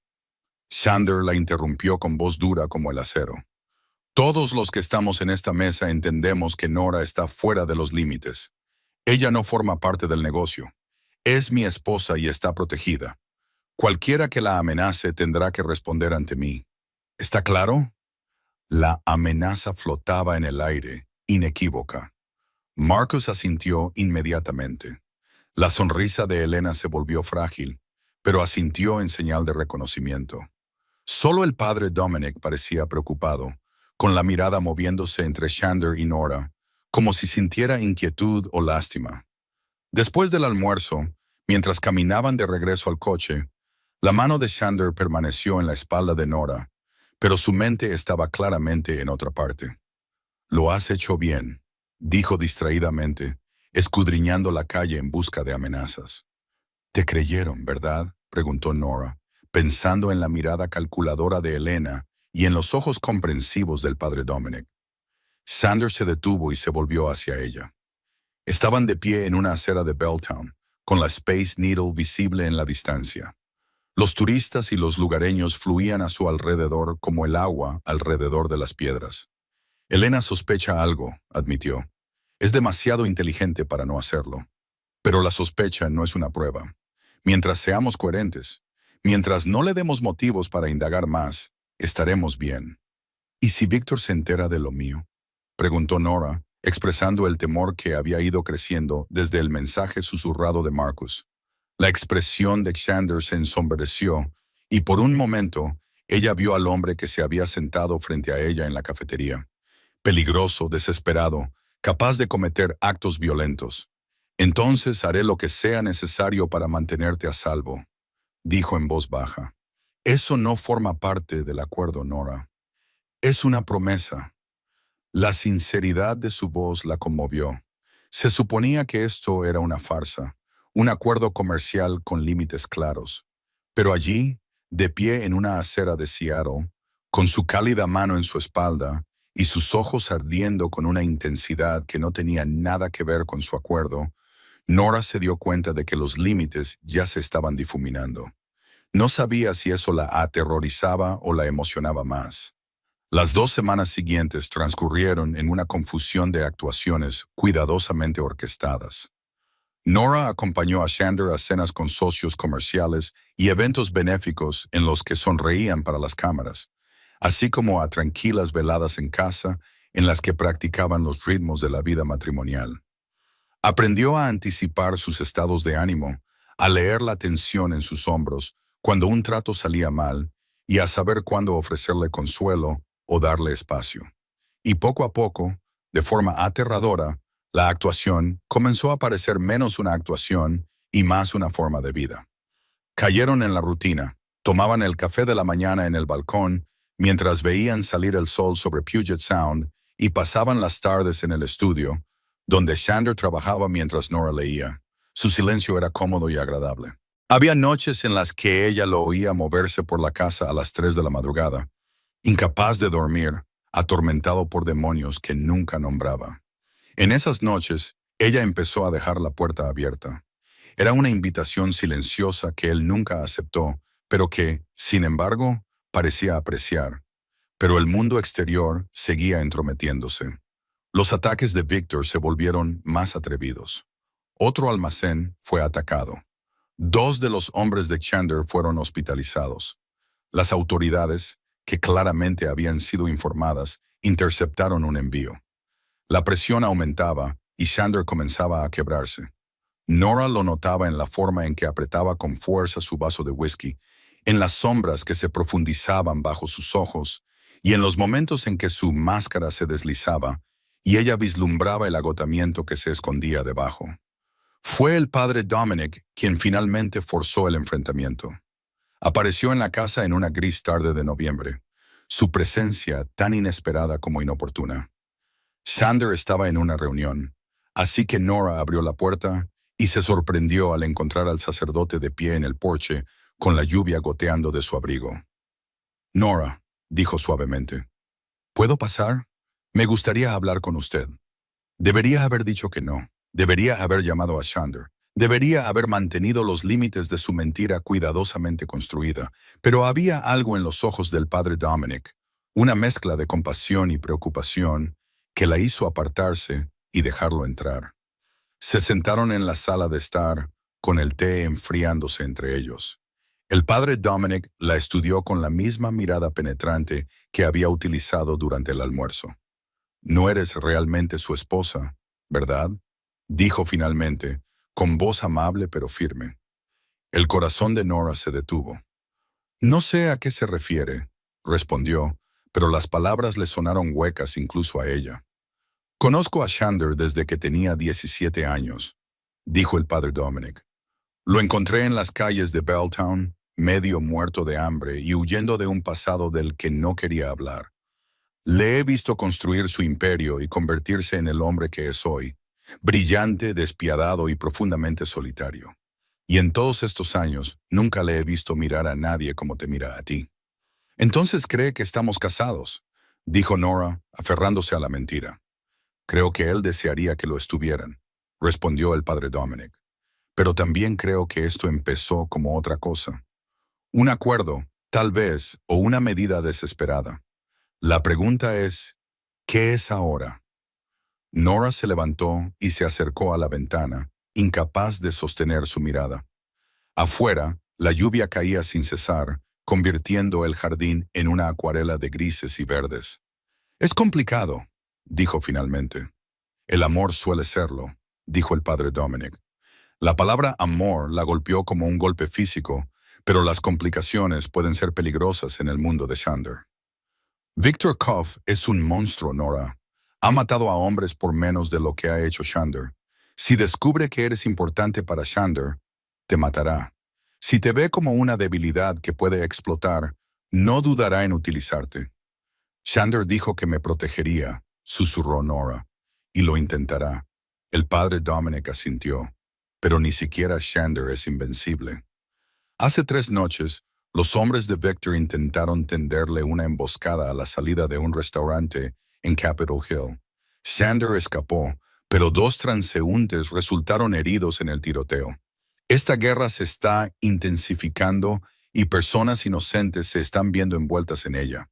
Xander la interrumpió con voz dura como el acero. «Todos los que estamos en esta mesa entendemos que Nora está fuera de los límites. Ella no forma parte del negocio. Es mi esposa y está protegida. Cualquiera que la amenace tendrá que responder ante mí. ¿Está claro?» La amenaza flotaba en el aire, inequívoca. Marcus asintió inmediatamente. La sonrisa de Elena se volvió frágil, pero asintió en señal de reconocimiento. Solo el padre Dominic parecía preocupado, con la mirada moviéndose entre Xander y Nora, como si sintiera inquietud o lástima. Después del almuerzo, mientras caminaban de regreso al coche, la mano de Xander permaneció en la espalda de Nora, pero su mente estaba claramente en otra parte. «Lo has hecho bien», dijo distraídamente, escudriñando la calle en busca de amenazas. «Te creyeron, ¿verdad?», preguntó Nora, pensando en la mirada calculadora de Elena y en los ojos comprensivos del padre Dominic. Xander se detuvo y se volvió hacia ella. Estaban de pie en una acera de Belltown, con la Space Needle visible en la distancia. Los turistas y los lugareños fluían a su alrededor como el agua alrededor de las piedras. «Elena sospecha algo», admitió. «Es demasiado inteligente para no hacerlo. Pero la sospecha no es una prueba. Mientras seamos coherentes, mientras no le demos motivos para indagar más, estaremos bien». «¿Y si Víctor se entera de lo mío?», preguntó Nora, expresando el temor que había ido creciendo desde el mensaje susurrado de Marcus. La expresión de Xander se ensombreció y por un momento ella vio al hombre que se había sentado frente a ella en la cafetería. Peligroso, desesperado, capaz de cometer actos violentos. «Entonces haré lo que sea necesario para mantenerte a salvo», dijo en voz baja. «Eso no forma parte del acuerdo, Nora. Es una promesa». La sinceridad de su voz la conmovió. Se suponía que esto era una farsa, un acuerdo comercial con límites claros. Pero allí, de pie en una acera de Seattle, con su cálida mano en su espalda y sus ojos ardiendo con una intensidad que no tenía nada que ver con su acuerdo, Nora se dio cuenta de que los límites ya se estaban difuminando. No sabía si eso la aterrorizaba o la emocionaba más. Las 2 semanas siguientes transcurrieron en una confusión de actuaciones cuidadosamente orquestadas. Nora acompañó a Xander a cenas con socios comerciales y eventos benéficos en los que sonreían para las cámaras, así como a tranquilas veladas en casa en las que practicaban los ritmos de la vida matrimonial. Aprendió a anticipar sus estados de ánimo, a leer la tensión en sus hombros cuando un trato salía mal y a saber cuándo ofrecerle consuelo o darle espacio. Y poco a poco, de forma aterradora, la actuación comenzó a parecer menos una actuación y más una forma de vida. Cayeron en la rutina, tomaban el café de la mañana en el balcón mientras veían salir el sol sobre Puget Sound y pasaban las tardes en el estudio, donde Xander trabajaba mientras Nora leía. Su silencio era cómodo y agradable. Había noches en las que ella lo oía moverse por la casa a las 3 de la madrugada, incapaz de dormir, atormentado por demonios que nunca nombraba. En esas noches, ella empezó a dejar la puerta abierta. Era una invitación silenciosa que él nunca aceptó, pero que, sin embargo, parecía apreciar. Pero el mundo exterior seguía entrometiéndose. Los ataques de Victor se volvieron más atrevidos. Otro almacén fue atacado. 2 de los hombres de Chandler fueron hospitalizados. Las autoridades, que claramente habían sido informadas, interceptaron un envío. La presión aumentaba y Chandler comenzaba a quebrarse. Nora lo notaba en la forma en que apretaba con fuerza su vaso de whisky, en las sombras que se profundizaban bajo sus ojos y en los momentos en que su máscara se deslizaba y ella vislumbraba el agotamiento que se escondía debajo. Fue el padre Dominic quien finalmente forzó el enfrentamiento. Apareció en la casa en una gris tarde de noviembre, su presencia tan inesperada como inoportuna. Xander estaba en una reunión, así que Nora abrió la puerta y se sorprendió al encontrar al sacerdote de pie en el porche con la lluvia goteando de su abrigo. «Nora», dijo suavemente, «¿puedo pasar? Me gustaría hablar con usted». Debería haber dicho que no. Debería haber llamado a Xander. Debería haber mantenido los límites de su mentira cuidadosamente construida. Pero había algo en los ojos del padre Dominic, una mezcla de compasión y preocupación, que la hizo apartarse y dejarlo entrar. Se sentaron en la sala de estar, con el té enfriándose entre ellos. El padre Dominic la estudió con la misma mirada penetrante que había utilizado durante el almuerzo. «No eres realmente su esposa, ¿verdad?», dijo finalmente, con voz amable pero firme. El corazón de Nora se detuvo. «No sé a qué se refiere», respondió, pero las palabras le sonaron huecas incluso a ella. «Conozco a Xander desde que tenía 17 años», dijo el padre Dominic. «Lo encontré en las calles de Belltown, medio muerto de hambre y huyendo de un pasado del que no quería hablar. Le he visto construir su imperio y convertirse en el hombre que es hoy, brillante, despiadado y profundamente solitario. Y en todos estos años nunca le he visto mirar a nadie como te mira a ti». «Entonces cree que estamos casados», dijo Nora, aferrándose a la mentira. «Creo que él desearía que lo estuvieran», respondió el padre Dominic. «Pero también creo que esto empezó como otra cosa. Un acuerdo, tal vez, o una medida desesperada. La pregunta es, ¿qué es ahora?». Nora se levantó y se acercó a la ventana, incapaz de sostener su mirada. Afuera, la lluvia caía sin cesar, convirtiendo el jardín en una acuarela de grises y verdes. «Es complicado», dijo finalmente. «El amor suele serlo», dijo el padre Dominic. La palabra amor la golpeó como un golpe físico, pero las complicaciones pueden ser peligrosas en el mundo de Xander. «Victor Koff es un monstruo, Nora. Ha matado a hombres por menos de lo que ha hecho Xander. Si descubre que eres importante para Xander, te matará. Si te ve como una debilidad que puede explotar, no dudará en utilizarte». «Xander dijo que me protegería», susurró Nora, «y lo intentará». El padre Dominic asintió. «Pero ni siquiera Xander es invencible». Hace 3 noches, los hombres de Victor intentaron tenderle una emboscada a la salida de un restaurante en Capitol Hill. Xander escapó, pero 2 transeúntes resultaron heridos en el tiroteo. Esta guerra se está intensificando y personas inocentes se están viendo envueltas en ella.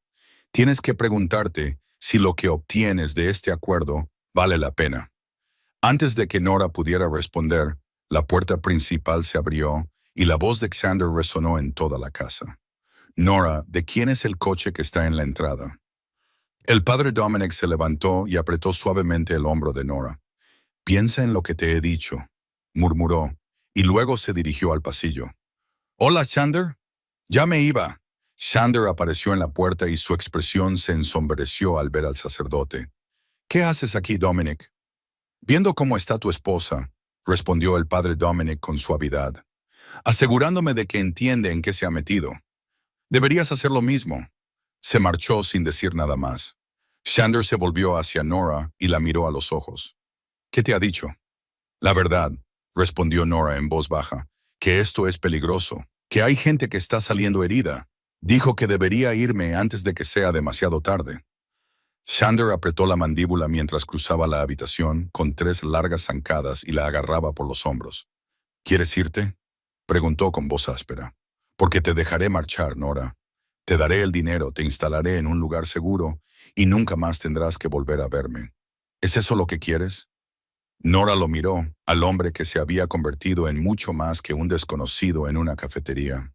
Tienes que preguntarte si lo que obtienes de este acuerdo vale la pena. Antes de que Nora pudiera responder, la puerta principal se abrió y la voz de Xander resonó en toda la casa. «Nora, ¿de quién es el coche que está en la entrada?». El padre Dominic se levantó y apretó suavemente el hombro de Nora. «Piensa en lo que te he dicho», murmuró, y luego se dirigió al pasillo. «Hola, Xander». «Ya me iba». Xander apareció en la puerta y su expresión se ensombreció al ver al sacerdote. «¿Qué haces aquí, Dominic?». «Viendo cómo está tu esposa», respondió el padre Dominic con suavidad, «asegurándome de que entiende en qué se ha metido». «Deberías hacer lo mismo». Se marchó sin decir nada más. Xander se volvió hacia Nora y la miró a los ojos. «¿Qué te ha dicho?». «La verdad», respondió Nora en voz baja, «que esto es peligroso, que hay gente que está saliendo herida. Dijo que debería irme antes de que sea demasiado tarde». Xander apretó la mandíbula mientras cruzaba la habitación con 3 largas zancadas y la agarraba por los hombros. «¿Quieres irte?», preguntó con voz áspera. «Porque te dejaré marchar, Nora. Te daré el dinero, te instalaré en un lugar seguro y nunca más tendrás que volver a verme». ¿Es eso lo que quieres? Nora lo miró, al hombre que se había convertido en mucho más que un desconocido en una cafetería.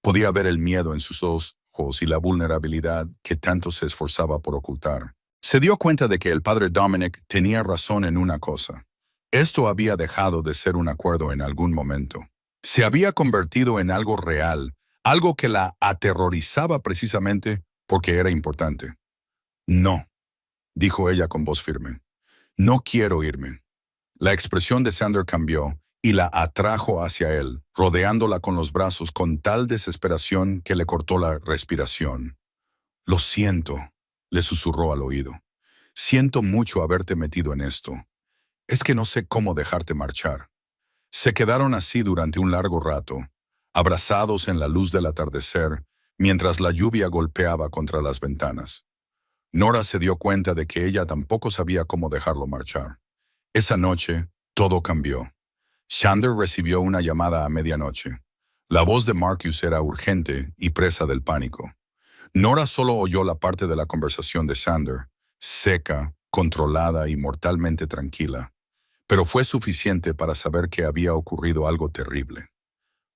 Podía ver el miedo en sus ojos y la vulnerabilidad que tanto se esforzaba por ocultar. Se dio cuenta de que el padre Dominic tenía razón en una cosa. Esto había dejado de ser un acuerdo en algún momento. Se había convertido en algo real, algo que la aterrorizaba precisamente porque era importante. No, dijo ella con voz firme. No quiero irme. La expresión de Sander cambió y la atrajo hacia él, rodeándola con los brazos con tal desesperación que le cortó la respiración. Lo siento, le susurró al oído. Siento mucho haberte metido en esto. Es que no sé cómo dejarte marchar. Se quedaron así durante un largo rato, abrazados en la luz del atardecer, mientras la lluvia golpeaba contra las ventanas. Nora se dio cuenta de que ella tampoco sabía cómo dejarlo marchar. Esa noche, todo cambió. Sander recibió una llamada a medianoche. La voz de Marcus era urgente y presa del pánico. Nora solo oyó la parte de la conversación de Sander, seca, controlada y mortalmente tranquila. Pero fue suficiente para saber que había ocurrido algo terrible.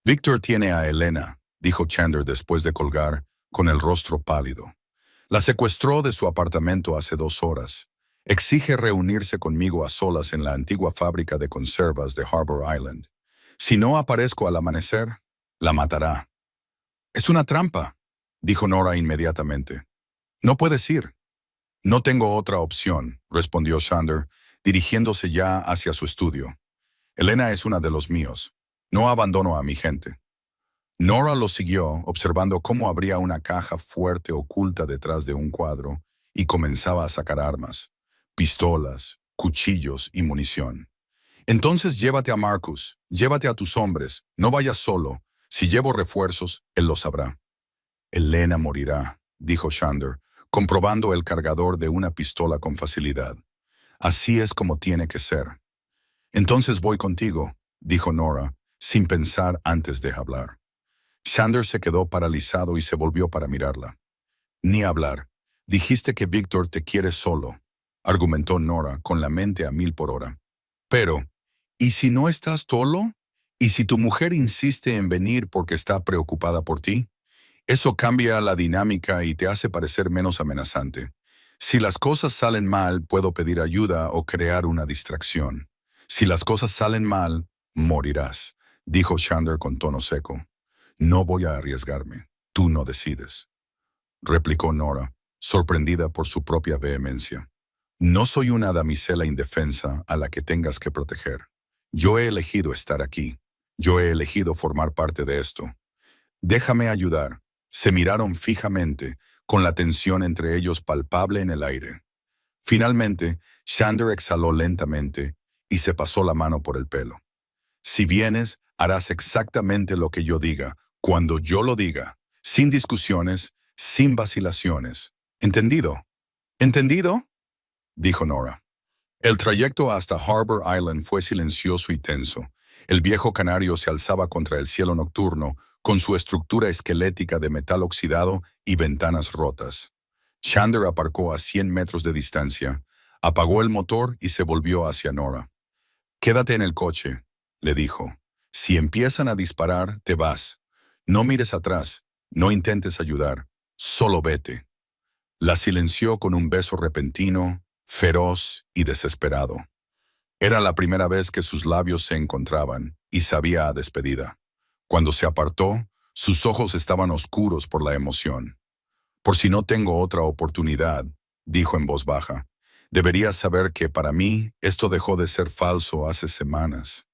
Victor tiene a Elena, dijo Chandler después de colgar, con el rostro pálido. La secuestró de su apartamento hace 2 horas. Exige reunirse conmigo a solas en la antigua fábrica de conservas de Harbor Island. Si no aparezco al amanecer, la matará. Es una trampa, dijo Nora inmediatamente. No puedes ir. No tengo otra opción, respondió Sander, dirigiéndose ya hacia su estudio. Elena es una de los míos. No abandono a mi gente. Nora lo siguió, observando cómo abría una caja fuerte oculta detrás de un cuadro y comenzaba a sacar armas, pistolas, cuchillos y munición. Entonces llévate a Marcus, llévate a tus hombres, no vayas solo. Si llevo refuerzos, él lo sabrá. Elena morirá, dijo Sander, comprobando el cargador de una pistola con facilidad. Así es como tiene que ser. Entonces voy contigo, dijo Nora, sin pensar antes de hablar. Sander se quedó paralizado y se volvió para mirarla. Ni hablar. Dijiste que Víctor te quiere solo, argumentó Nora con la mente a 1000 por hora. Pero, ¿y si no estás solo? ¿Y si tu mujer insiste en venir porque está preocupada por ti? Eso cambia la dinámica y te hace parecer menos amenazante. Si las cosas salen mal, puedo pedir ayuda o crear una distracción. Si las cosas salen mal, morirás, dijo Sander con tono seco. No voy a arriesgarme. Tú no decides, replicó Nora, sorprendida por su propia vehemencia. No soy una damisela indefensa a la que tengas que proteger. Yo he elegido estar aquí. Yo he elegido formar parte de esto. Déjame ayudar. Se miraron fijamente, con la tensión entre ellos palpable en el aire. Finalmente, Sander exhaló lentamente y se pasó la mano por el pelo. Si vienes, harás exactamente lo que yo diga, cuando yo lo diga, sin discusiones, sin vacilaciones. ¿Entendido? ¿Entendido?, dijo Nora. El trayecto hasta Harbor Island fue silencioso y tenso. El viejo canario se alzaba contra el cielo nocturno, con su estructura esquelética de metal oxidado y ventanas rotas. Sander aparcó a 100 metros de distancia, apagó el motor y se volvió hacia Nora. «Quédate en el coche», le dijo. «Si empiezan a disparar, te vas. No mires atrás, no intentes ayudar, solo vete». La silenció con un beso repentino, feroz y desesperado. Era la primera vez que sus labios se encontraban y sabía a despedida. Cuando se apartó, sus ojos estaban oscuros por la emoción. «Por si no tengo otra oportunidad», dijo en voz baja, «deberías saber que para mí esto dejó de ser falso hace semanas».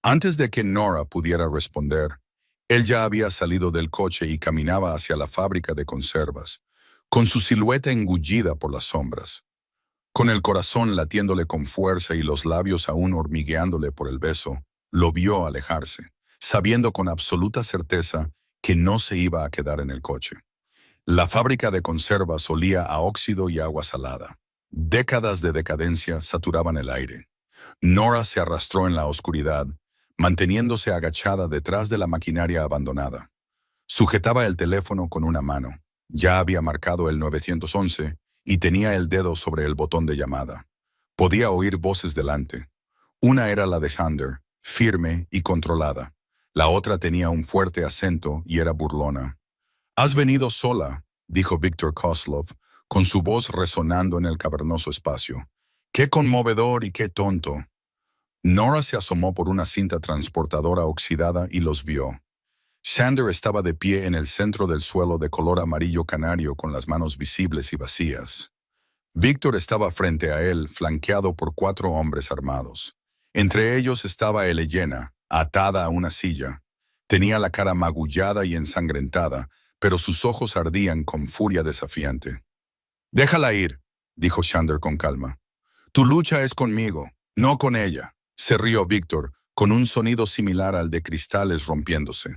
Antes de que Nora pudiera responder, él ya había salido del coche y caminaba hacia la fábrica de conservas, con su silueta engullida por las sombras. Con el corazón latiéndole con fuerza y los labios aún hormigueándole por el beso, lo vio alejarse, sabiendo con absoluta certeza que no se iba a quedar en el coche. La fábrica de conservas olía a óxido y agua salada. Décadas de decadencia saturaban el aire. Nora se arrastró en la oscuridad, manteniéndose agachada detrás de la maquinaria abandonada. Sujetaba el teléfono con una mano. Ya había marcado el 911 y tenía el dedo sobre el botón de llamada. Podía oír voces delante. Una era la de Shander, firme y controlada. La otra tenía un fuerte acento y era burlona. «Has venido sola», dijo Víctor Kozlov, con su voz resonando en el cavernoso espacio. «Qué conmovedor y qué tonto». Nora se asomó por una cinta transportadora oxidada y los vio. Shander estaba de pie en el centro del suelo de color amarillo canario con las manos visibles y vacías. Víctor estaba frente a él, flanqueado por 4 hombres armados. Entre ellos estaba Elena, atada a una silla. Tenía la cara magullada y ensangrentada, pero sus ojos ardían con furia desafiante. «Déjala ir», dijo Shander con calma. «Tu lucha es conmigo, no con ella», se rió Víctor, con un sonido similar al de cristales rompiéndose.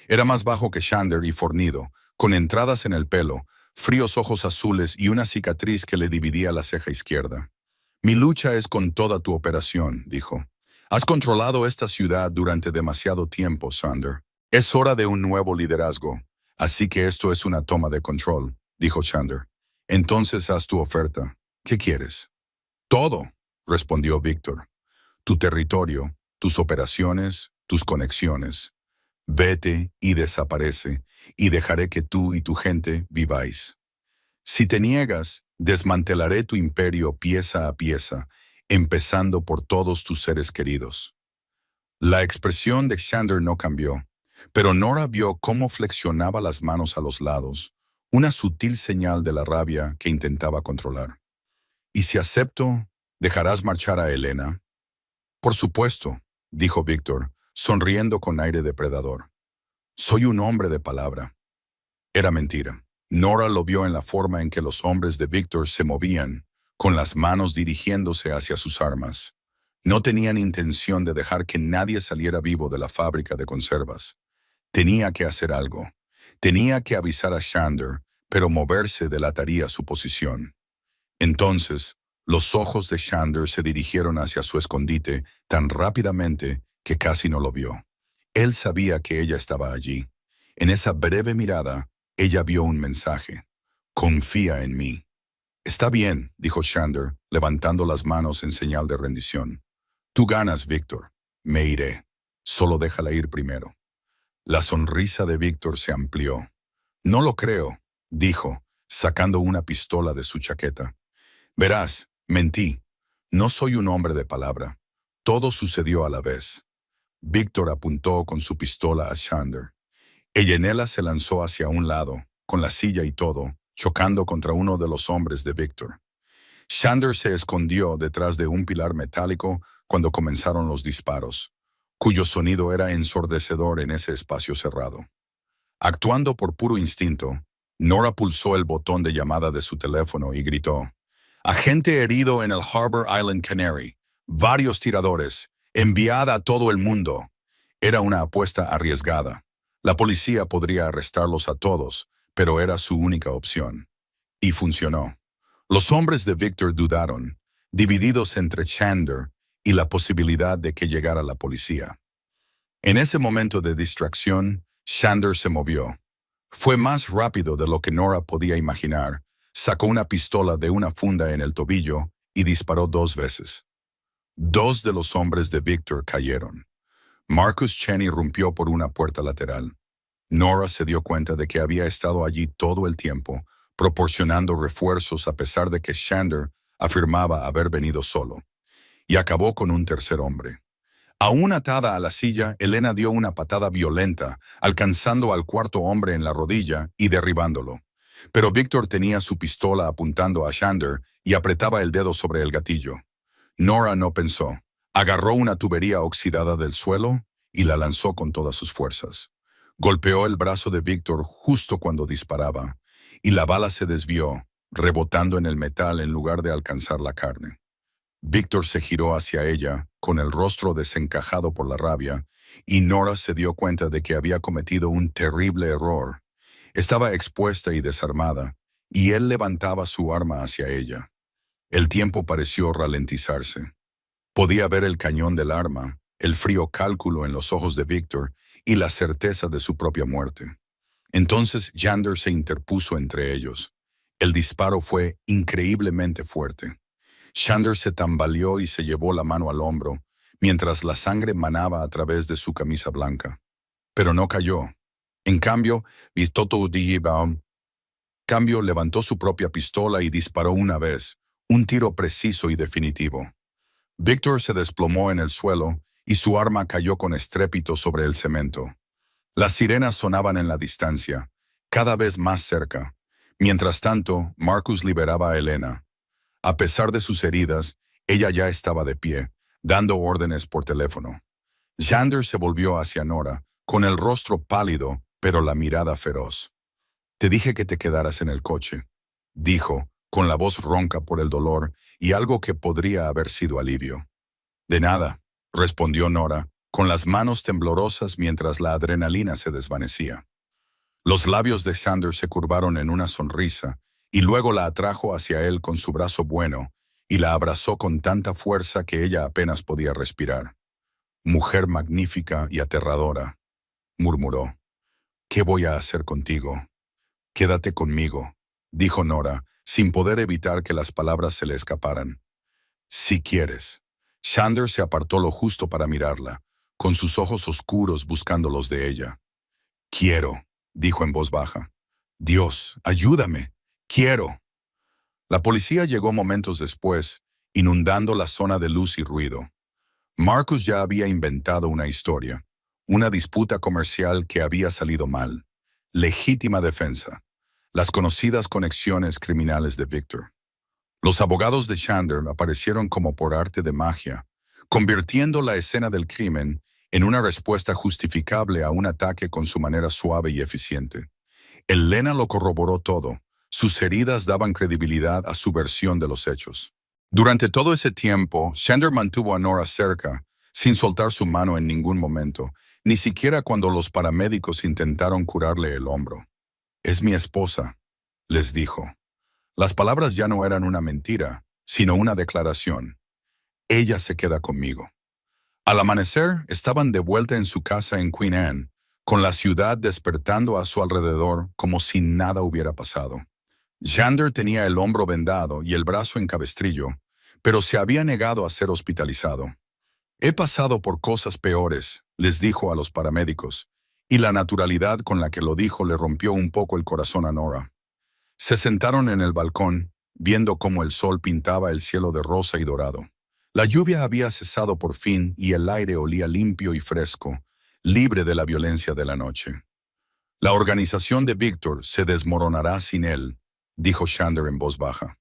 Era más bajo que Shander y fornido, con entradas en el pelo, fríos ojos azules y una cicatriz que le dividía la ceja izquierda. «Mi lucha es con toda tu operación», dijo. «Has controlado esta ciudad durante demasiado tiempo, Shander. Es hora de un nuevo liderazgo. Así que esto es una toma de control», dijo Shander. «Entonces haz tu oferta. ¿Qué quieres?» «Todo», respondió Víctor. «Tu territorio, tus operaciones, tus conexiones. Vete y desaparece, y dejaré que tú y tu gente viváis. Si te niegas, desmantelaré tu imperio pieza a pieza, empezando por todos tus seres queridos». La expresión de Shander no cambió, pero Nora vio cómo flexionaba las manos a los lados, una sutil señal de la rabia que intentaba controlar. «¿Y si acepto, dejarás marchar a Elena?» «Por supuesto», dijo Víctor, sonriendo con aire depredador. «Soy un hombre de palabra». Era mentira. Nora lo vio en la forma en que los hombres de Víctor se movían, con las manos dirigiéndose hacia sus armas. No tenían intención de dejar que nadie saliera vivo de la fábrica de conservas. Tenía que hacer algo. Tenía que avisar a Shander, pero moverse delataría su posición. Entonces, los ojos de Shander se dirigieron hacia su escondite tan rápidamente que casi no lo vio. Él sabía que ella estaba allí. En esa breve mirada, ella vio un mensaje. «Confía en mí». «Está bien», dijo Shander, levantando las manos en señal de rendición. «Tú ganas, Víctor. Me iré. Solo déjala ir primero». La sonrisa de Víctor se amplió. «No lo creo», dijo, sacando una pistola de su chaqueta. «Verás, mentí. No soy un hombre de palabra. Todo sucedió a la vez». Víctor apuntó con su pistola a Shander. Elena se lanzó hacia un lado, con la silla y todo, chocando contra uno de los hombres de Víctor. Shander se escondió detrás de un pilar metálico cuando comenzaron los disparos, cuyo sonido era ensordecedor en ese espacio cerrado. Actuando por puro instinto, Nora pulsó el botón de llamada de su teléfono y gritó: «Agente herido en el Harbor Island Canary. Varios tiradores. Enviada a todo el mundo». Era una apuesta arriesgada. La policía podría arrestarlos a todos, pero era su única opción. Y funcionó. Los hombres de Víctor dudaron, divididos entre Shander y la posibilidad de que llegara la policía. En ese momento de distracción, Shander se movió. Fue más rápido de lo que Nora podía imaginar. Sacó una pistola de una funda en el tobillo y disparó 2 veces. 2 de los hombres de Víctor cayeron. Marcus Chen irrumpió por una puerta lateral. Nora se dio cuenta de que había estado allí todo el tiempo, proporcionando refuerzos a pesar de que Shander afirmaba haber venido solo. Y acabó con un tercer hombre. Aún atada a la silla, Elena dio una patada violenta, alcanzando al 4.º hombre en la rodilla y derribándolo. Pero Víctor tenía su pistola apuntando a Shander y apretaba el dedo sobre el gatillo. Nora no pensó. Agarró una tubería oxidada del suelo y la lanzó con todas sus fuerzas. Golpeó el brazo de Víctor justo cuando disparaba, y la bala se desvió, rebotando en el metal en lugar de alcanzar la carne. Víctor se giró hacia ella, con el rostro desencajado por la rabia, y Nora se dio cuenta de que había cometido un terrible error. Estaba expuesta y desarmada, y él levantaba su arma hacia ella. El tiempo pareció ralentizarse. Podía ver el cañón del arma, el frío cálculo en los ojos de Víctor y la certeza de su propia muerte. Entonces Shander se interpuso entre ellos. El disparo fue increíblemente fuerte. Shander se tambaleó y se llevó la mano al hombro, mientras la sangre manaba a través de su camisa blanca. Pero no cayó. En cambio, Vistoto Digibaum levantó su propia pistola y disparó una vez, un tiro preciso y definitivo. Victor se desplomó en el suelo y su arma cayó con estrépito sobre el cemento. Las sirenas sonaban en la distancia, cada vez más cerca. Mientras tanto, Marcus liberaba a Elena. A pesar de sus heridas, ella ya estaba de pie, dando órdenes por teléfono. Xander se volvió hacia Nora, con el rostro pálido, pero la mirada feroz. «Te dije que te quedaras en el coche», dijo, con la voz ronca por el dolor y algo que podría haber sido alivio. «De nada», respondió Nora, con las manos temblorosas mientras la adrenalina se desvanecía. Los labios de Xander se curvaron en una sonrisa, y luego la atrajo hacia él con su brazo bueno, y la abrazó con tanta fuerza que ella apenas podía respirar. «Mujer magnífica y aterradora», murmuró. «¿Qué voy a hacer contigo?» «Quédate conmigo», dijo Nora, sin poder evitar que las palabras se le escaparan. «Si quieres». Xander se apartó lo justo para mirarla, con sus ojos oscuros buscando los de ella. «Quiero», dijo en voz baja. «Dios, ayúdame. Quiero». La policía llegó momentos después, inundando la zona de luz y ruido. Marcus ya había inventado una historia, una disputa comercial que había salido mal. Legítima defensa. Las conocidas conexiones criminales de Victor. Los abogados de Xander aparecieron como por arte de magia, convirtiendo la escena del crimen en una respuesta justificable a un ataque con su manera suave y eficiente. Elena lo corroboró todo. Sus heridas daban credibilidad a su versión de los hechos. Durante todo ese tiempo, Xander mantuvo a Nora cerca, sin soltar su mano en ningún momento, ni siquiera cuando los paramédicos intentaron curarle el hombro. «Es mi esposa», les dijo. Las palabras ya no eran una mentira, sino una declaración. «Ella se queda conmigo». Al amanecer, estaban de vuelta en su casa en Queen Anne, con la ciudad despertando a su alrededor como si nada hubiera pasado. Xander tenía el hombro vendado y el brazo en cabestrillo, pero se había negado a ser hospitalizado. «He pasado por cosas peores», les dijo a los paramédicos, y la naturalidad con la que lo dijo le rompió un poco el corazón a Nora. Se sentaron en el balcón, viendo cómo el sol pintaba el cielo de rosa y dorado. La lluvia había cesado por fin y el aire olía limpio y fresco, libre de la violencia de la noche. «La organización de Victor se desmoronará sin él», dijo Xander en voz baja.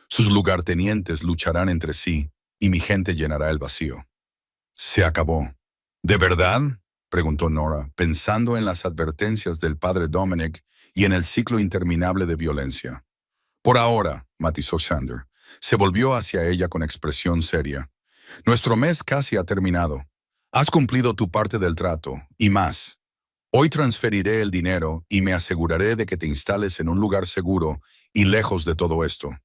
«Sus lugartenientes lucharán entre sí y mi gente llenará el vacío». Se acabó. «¿De verdad?», preguntó Nora, pensando en las advertencias del padre Dominic y en el ciclo interminable de violencia. «Por ahora», matizó Xander. Se volvió hacia ella con expresión seria. «Nuestro mes casi ha terminado. Has cumplido tu parte del trato, y más. Hoy transferiré el dinero y me aseguraré de que te instales en un lugar seguro y lejos de todo esto.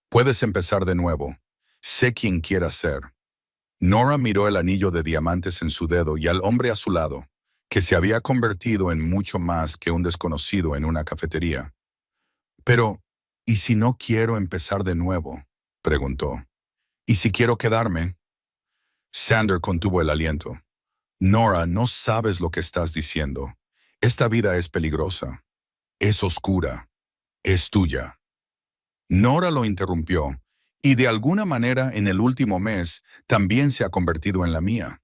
Puedes empezar de nuevo. Sé quién quieras ser». Nora miró el anillo de diamantes en su dedo y al hombre a su lado, que se había convertido en mucho más que un desconocido en una cafetería. «Pero, ¿y si no quiero empezar de nuevo?», preguntó. «¿Y si quiero quedarme?». Xander contuvo el aliento. «Nora, no sabes lo que estás diciendo. Esta vida es peligrosa. Es oscura. Es tuya». Nora lo interrumpió, y de alguna manera en el último mes también se ha convertido en la mía.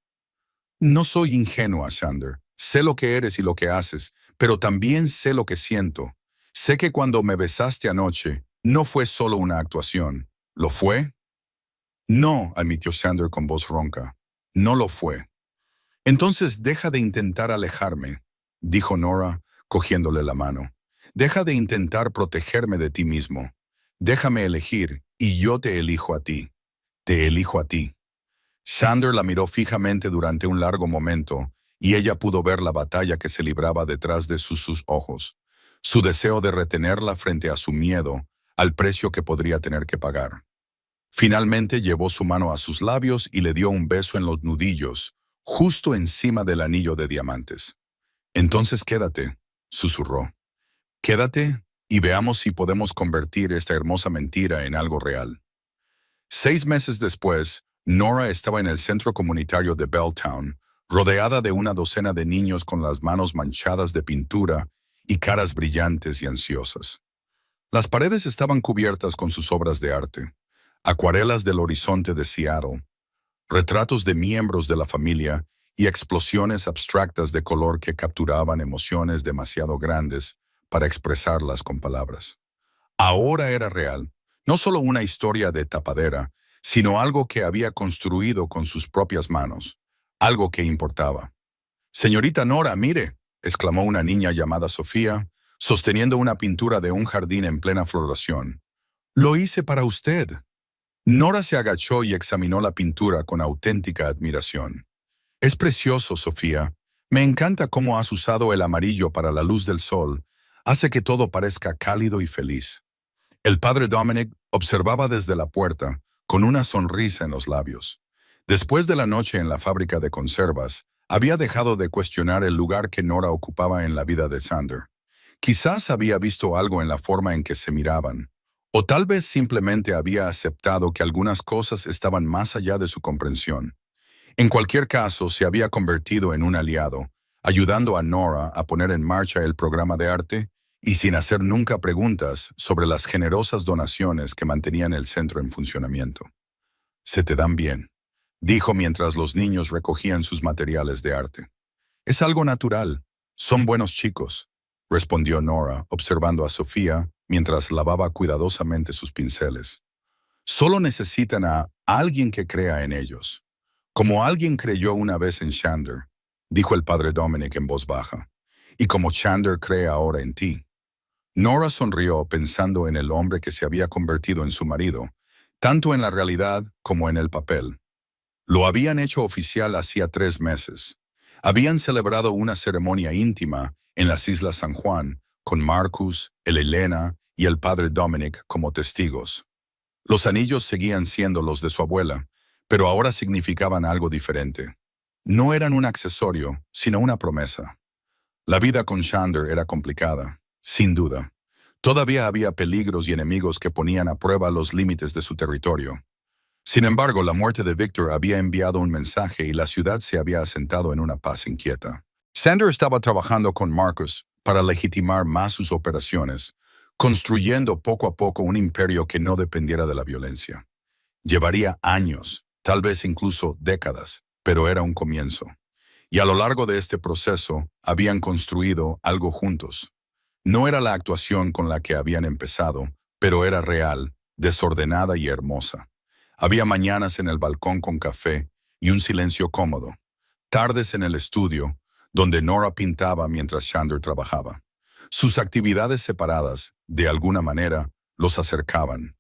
«No soy ingenua, Xander. Sé lo que eres y lo que haces, pero también sé lo que siento. Sé que cuando me besaste anoche, no fue solo una actuación. ¿Lo fue?». «No», admitió Xander con voz ronca. «No lo fue». «Entonces deja de intentar alejarme», dijo Nora, cogiéndole la mano. «Deja de intentar protegerme de ti mismo. Déjame elegir, y yo te elijo a ti. Te elijo a ti». Xander la miró fijamente durante un largo momento, y ella pudo ver la batalla que se libraba detrás de sus ojos, su deseo de retenerla frente a su miedo, al precio que podría tener que pagar. Finalmente llevó su mano a sus labios y le dio un beso en los nudillos, justo encima del anillo de diamantes. «Entonces quédate», susurró. «Quédate y veamos si podemos convertir esta hermosa mentira en algo real». 6 meses después, Nora estaba en el centro comunitario de Belltown, rodeada de una docena de niños con las manos manchadas de pintura y caras brillantes y ansiosas. Las paredes estaban cubiertas con sus obras de arte, acuarelas del horizonte de Seattle, retratos de miembros de la familia y explosiones abstractas de color que capturaban emociones demasiado grandes para expresarlas con palabras. Ahora era real, no solo una historia de tapadera, sino algo que había construido con sus propias manos, algo que importaba. «Señorita Nora, mire», exclamó una niña llamada Sofía, sosteniendo una pintura de un jardín en plena floración. «Lo hice para usted». Nora se agachó y examinó la pintura con auténtica admiración. «Es precioso, Sofía. Me encanta cómo has usado el amarillo para la luz del sol. Hace que todo parezca cálido y feliz». El padre Dominic observaba desde la puerta, con una sonrisa en los labios. Después de la noche en la fábrica de conservas, había dejado de cuestionar el lugar que Nora ocupaba en la vida de Xander. Quizás había visto algo en la forma en que se miraban, o tal vez simplemente había aceptado que algunas cosas estaban más allá de su comprensión. En cualquier caso, se había convertido en un aliado, ayudando a Nora a poner en marcha el programa de arte y sin hacer nunca preguntas sobre las generosas donaciones que mantenían el centro en funcionamiento. «Se te dan bien», dijo mientras los niños recogían sus materiales de arte. «Es algo natural. Son buenos chicos», respondió Nora, observando a Sofía mientras lavaba cuidadosamente sus pinceles. «Solo necesitan a alguien que crea en ellos. Como alguien creyó una vez en Xander», dijo el padre Dominic en voz baja, «y como Xander cree ahora en ti». Nora sonrió pensando en el hombre que se había convertido en su marido, tanto en la realidad como en el papel. Lo habían hecho oficial hacía 3 meses. Habían celebrado una ceremonia íntima en las Islas San Juan, con Marcus, el Elena y el padre Dominic como testigos. Los anillos seguían siendo los de su abuela, pero ahora significaban algo diferente. No eran un accesorio, sino una promesa. La vida con Xander era complicada, sin duda. Todavía había peligros y enemigos que ponían a prueba los límites de su territorio. Sin embargo, la muerte de Victor había enviado un mensaje y la ciudad se había asentado en una paz inquieta. Xander estaba trabajando con Marcus para legitimar más sus operaciones, construyendo poco a poco un imperio que no dependiera de la violencia. Llevaría años, tal vez incluso décadas, pero era un comienzo. Y a lo largo de este proceso, habían construido algo juntos. No era la actuación con la que habían empezado, pero era real, desordenada y hermosa. Había mañanas en el balcón con café y un silencio cómodo. Tardes en el estudio, donde Nora pintaba mientras Xander trabajaba. Sus actividades separadas, de alguna manera, los acercaban.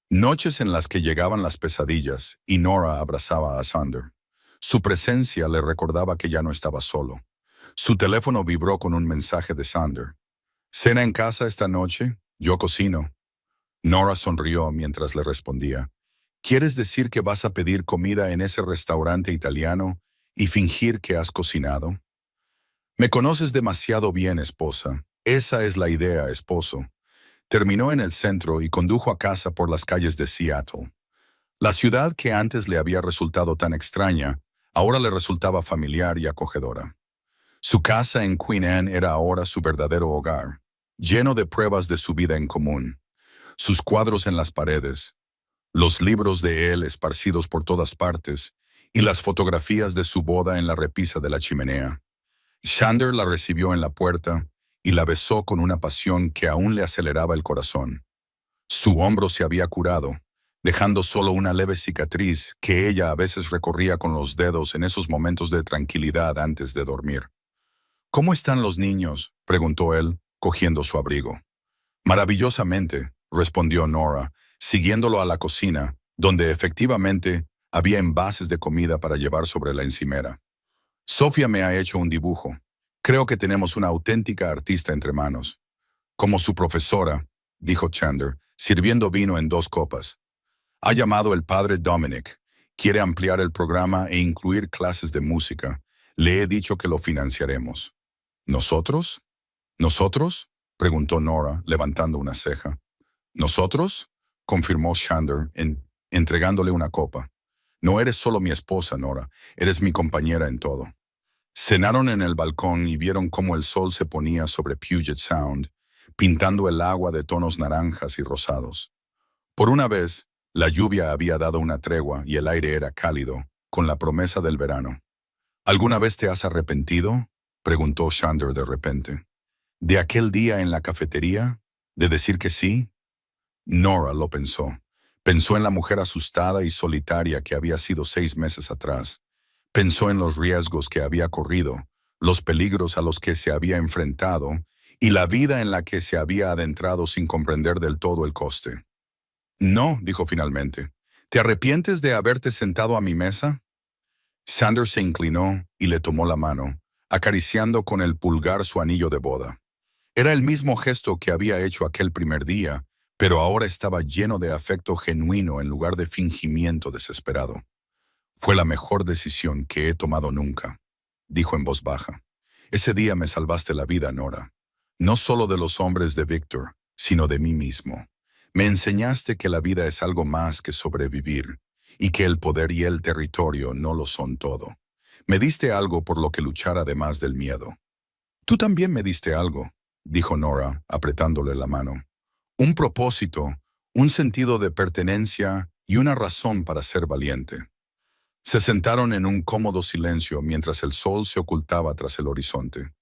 Noches en las que llegaban las pesadillas y Nora abrazaba a Xander. Su presencia le recordaba que ya no estaba solo. Su teléfono vibró con un mensaje de Xander. «¿Cena en casa esta noche? Yo cocino». Nora sonrió mientras le respondía. «¿Quieres decir que vas a pedir comida en ese restaurante italiano y fingir que has cocinado?» «Me conoces demasiado bien, esposa. Esa es la idea, esposo». Terminó en el centro y condujo a casa por las calles de Seattle. La ciudad que antes le había resultado tan extraña, ahora le resultaba familiar y acogedora. Su casa en Queen Anne era ahora su verdadero hogar, lleno de pruebas de su vida en común. Sus cuadros en las paredes, los libros de él esparcidos por todas partes y las fotografías de su boda en la repisa de la chimenea. Xander la recibió en la puerta y la besó con una pasión que aún le aceleraba el corazón. Su hombro se había curado, dejando solo una leve cicatriz que ella a veces recorría con los dedos en esos momentos de tranquilidad antes de dormir. «¿Cómo están los niños?», preguntó él, cogiendo su abrigo. «Maravillosamente», respondió Nora, siguiéndolo a la cocina, donde efectivamente había envases de comida para llevar sobre la encimera. «Sofía me ha hecho un dibujo. Creo que tenemos una auténtica artista entre manos». «Como su profesora», dijo Xander, sirviendo vino en 2 copas. «Ha llamado el padre Dominic. Quiere ampliar el programa e incluir clases de música. Le he dicho que lo financiaremos». «¿Nosotros? ¿Nosotros?», preguntó Nora, levantando una ceja. «¿Nosotros?», confirmó Xander, entregándole una copa. No eres solo mi esposa, Nora, eres mi compañera en todo. Cenaron en el balcón y vieron cómo el sol se ponía sobre Puget Sound, pintando el agua de tonos naranjas y rosados. Por una vez, la lluvia había dado una tregua y el aire era cálido, con la promesa del verano. ¿Alguna vez te has arrepentido?, preguntó Chandler de repente. ¿De aquel día en la cafetería? ¿De decir que sí? Nora lo pensó. Pensó en la mujer asustada y solitaria que había sido 6 meses atrás. Pensó en los riesgos que había corrido, los peligros a los que se había enfrentado y la vida en la que se había adentrado sin comprender del todo el coste. No, dijo finalmente. ¿Te arrepientes de haberte sentado a mi mesa? Sanders se inclinó y le tomó la mano, acariciando con el pulgar su anillo de boda. Era el mismo gesto que había hecho aquel primer día, pero ahora estaba lleno de afecto genuino en lugar de fingimiento desesperado. Fue la mejor decisión que he tomado nunca, dijo en voz baja. Ese día me salvaste la vida, Nora. No solo de los hombres de Victor, sino de mí mismo. Me enseñaste que la vida es algo más que sobrevivir, y que el poder y el territorio no lo son todo. Me diste algo por lo que luchar además del miedo. Tú también me diste algo, dijo Nora, apretándole la mano. Un propósito, un sentido de pertenencia y una razón para ser valiente. Se sentaron en un cómodo silencio mientras el sol se ocultaba tras el horizonte.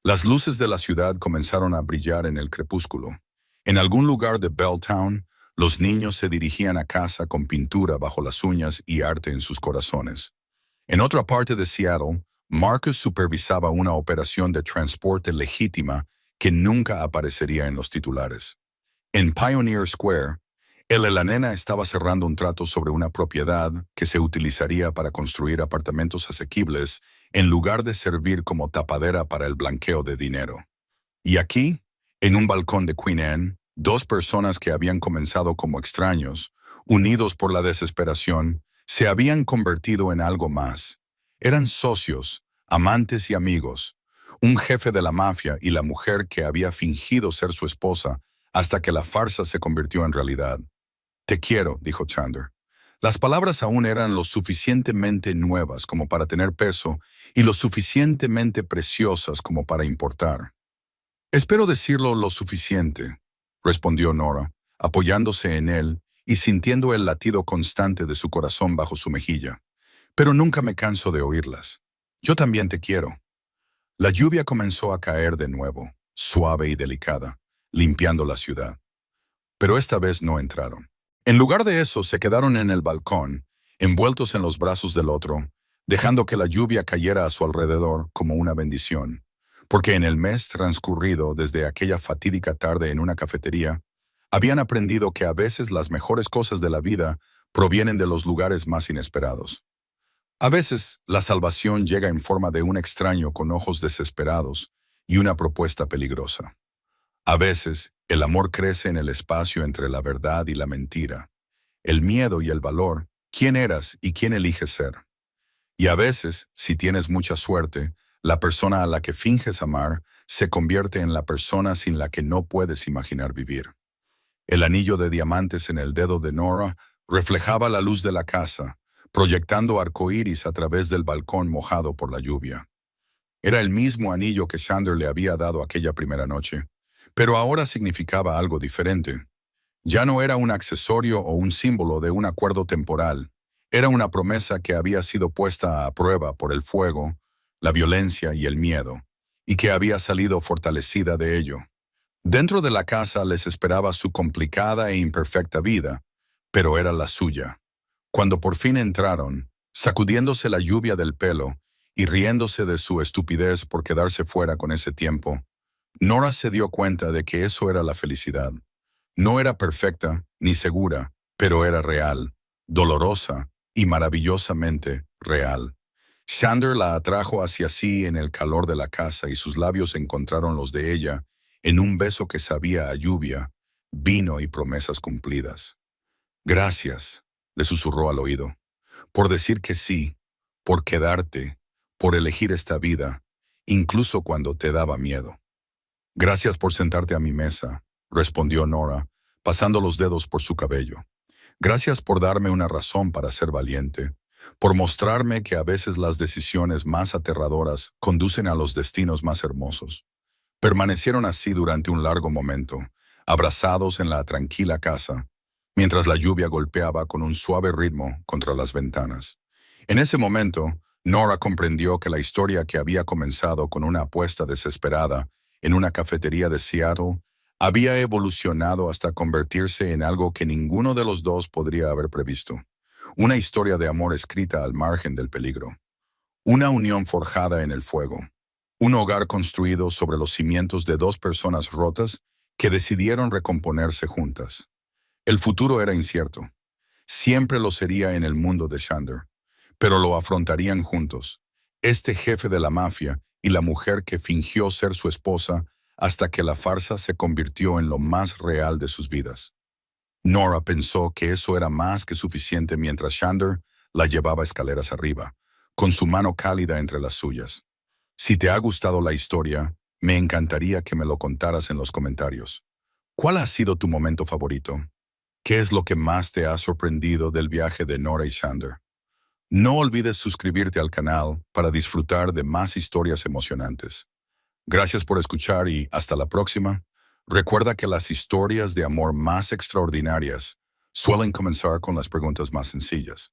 Las luces de la ciudad comenzaron a brillar en el crepúsculo. En algún lugar de Belltown, los niños se dirigían a casa con pintura bajo las uñas y arte en sus corazones. En otra parte de Seattle, Marcus supervisaba una operación de transporte legítima que nunca aparecería en los titulares. En Pioneer Square, él y la nena estaba cerrando un trato sobre una propiedad que se utilizaría para construir apartamentos asequibles en lugar de servir como tapadera para el blanqueo de dinero. Y aquí, en un balcón de Queen Anne, 2 personas que habían comenzado como extraños, unidos por la desesperación, se habían convertido en algo más. Eran socios, amantes y amigos. Un jefe de la mafia y la mujer que había fingido ser su esposa hasta que la farsa se convirtió en realidad. Te quiero, dijo Chandler. Las palabras aún eran lo suficientemente nuevas como para tener peso y lo suficientemente preciosas como para importar. Espero decirlo lo suficiente, respondió Nora, apoyándose en él y sintiendo el latido constante de su corazón bajo su mejilla. Pero nunca me canso de oírlas. Yo también te quiero. La lluvia comenzó a caer de nuevo, suave y delicada, limpiando la ciudad. Pero esta vez no entraron. En lugar de eso, se quedaron en el balcón, envueltos en los brazos del otro, dejando que la lluvia cayera a su alrededor como una bendición, porque en el mes transcurrido desde aquella fatídica tarde en una cafetería, habían aprendido que a veces las mejores cosas de la vida provienen de los lugares más inesperados. A veces, la salvación llega en forma de un extraño con ojos desesperados y una propuesta peligrosa. A veces, el amor crece en el espacio entre la verdad y la mentira, el miedo y el valor, quién eras y quién eliges ser. Y a veces, si tienes mucha suerte, la persona a la que finges amar se convierte en la persona sin la que no puedes imaginar vivir. El anillo de diamantes en el dedo de Nora reflejaba la luz de la casa, proyectando arcoíris a través del balcón mojado por la lluvia. Era el mismo anillo que Chandler le había dado aquella primera noche, pero ahora significaba algo diferente. Ya no era un accesorio o un símbolo de un acuerdo temporal. Era una promesa que había sido puesta a prueba por el fuego, la violencia y el miedo, y que había salido fortalecida de ello. Dentro de la casa les esperaba su complicada e imperfecta vida, pero era la suya. Cuando por fin entraron, sacudiéndose la lluvia del pelo y riéndose de su estupidez por quedarse fuera con ese tiempo, Nora se dio cuenta de que eso era la felicidad. No era perfecta ni segura, pero era real, dolorosa y maravillosamente real. Chandler la atrajo hacia sí en el calor de la casa y sus labios encontraron los de ella en un beso que sabía a lluvia, vino y promesas cumplidas. Gracias, le susurró al oído, por decir que sí, por quedarte, por elegir esta vida, incluso cuando te daba miedo. Gracias por sentarte a mi mesa, respondió Nora, pasando los dedos por su cabello. Gracias por darme una razón para ser valiente, por mostrarme que a veces las decisiones más aterradoras conducen a los destinos más hermosos. Permanecieron así durante un largo momento, abrazados en la tranquila casa, mientras la lluvia golpeaba con un suave ritmo contra las ventanas. En ese momento, Nora comprendió que la historia que había comenzado con una apuesta desesperada en una cafetería de Seattle había evolucionado hasta convertirse en algo que ninguno de los dos podría haber previsto. Una historia de amor escrita al margen del peligro. Una unión forjada en el fuego. Un hogar construido sobre los cimientos de dos personas rotas que decidieron recomponerse juntas. El futuro era incierto. Siempre lo sería en el mundo de Shander. Pero lo afrontarían juntos. Este jefe de la mafia y la mujer que fingió ser su esposa hasta que la farsa se convirtió en lo más real de sus vidas. Nora pensó que eso era más que suficiente mientras Shander la llevaba escaleras arriba, con su mano cálida entre las suyas. Si te ha gustado la historia, me encantaría que me lo contaras en los comentarios. ¿Cuál ha sido tu momento favorito? ¿Qué es lo que más te ha sorprendido del viaje de Nora y Shander? No olvides suscribirte al canal para disfrutar de más historias emocionantes. Gracias por escuchar y hasta la próxima. Recuerda que las historias de amor más extraordinarias suelen comenzar con las preguntas más sencillas.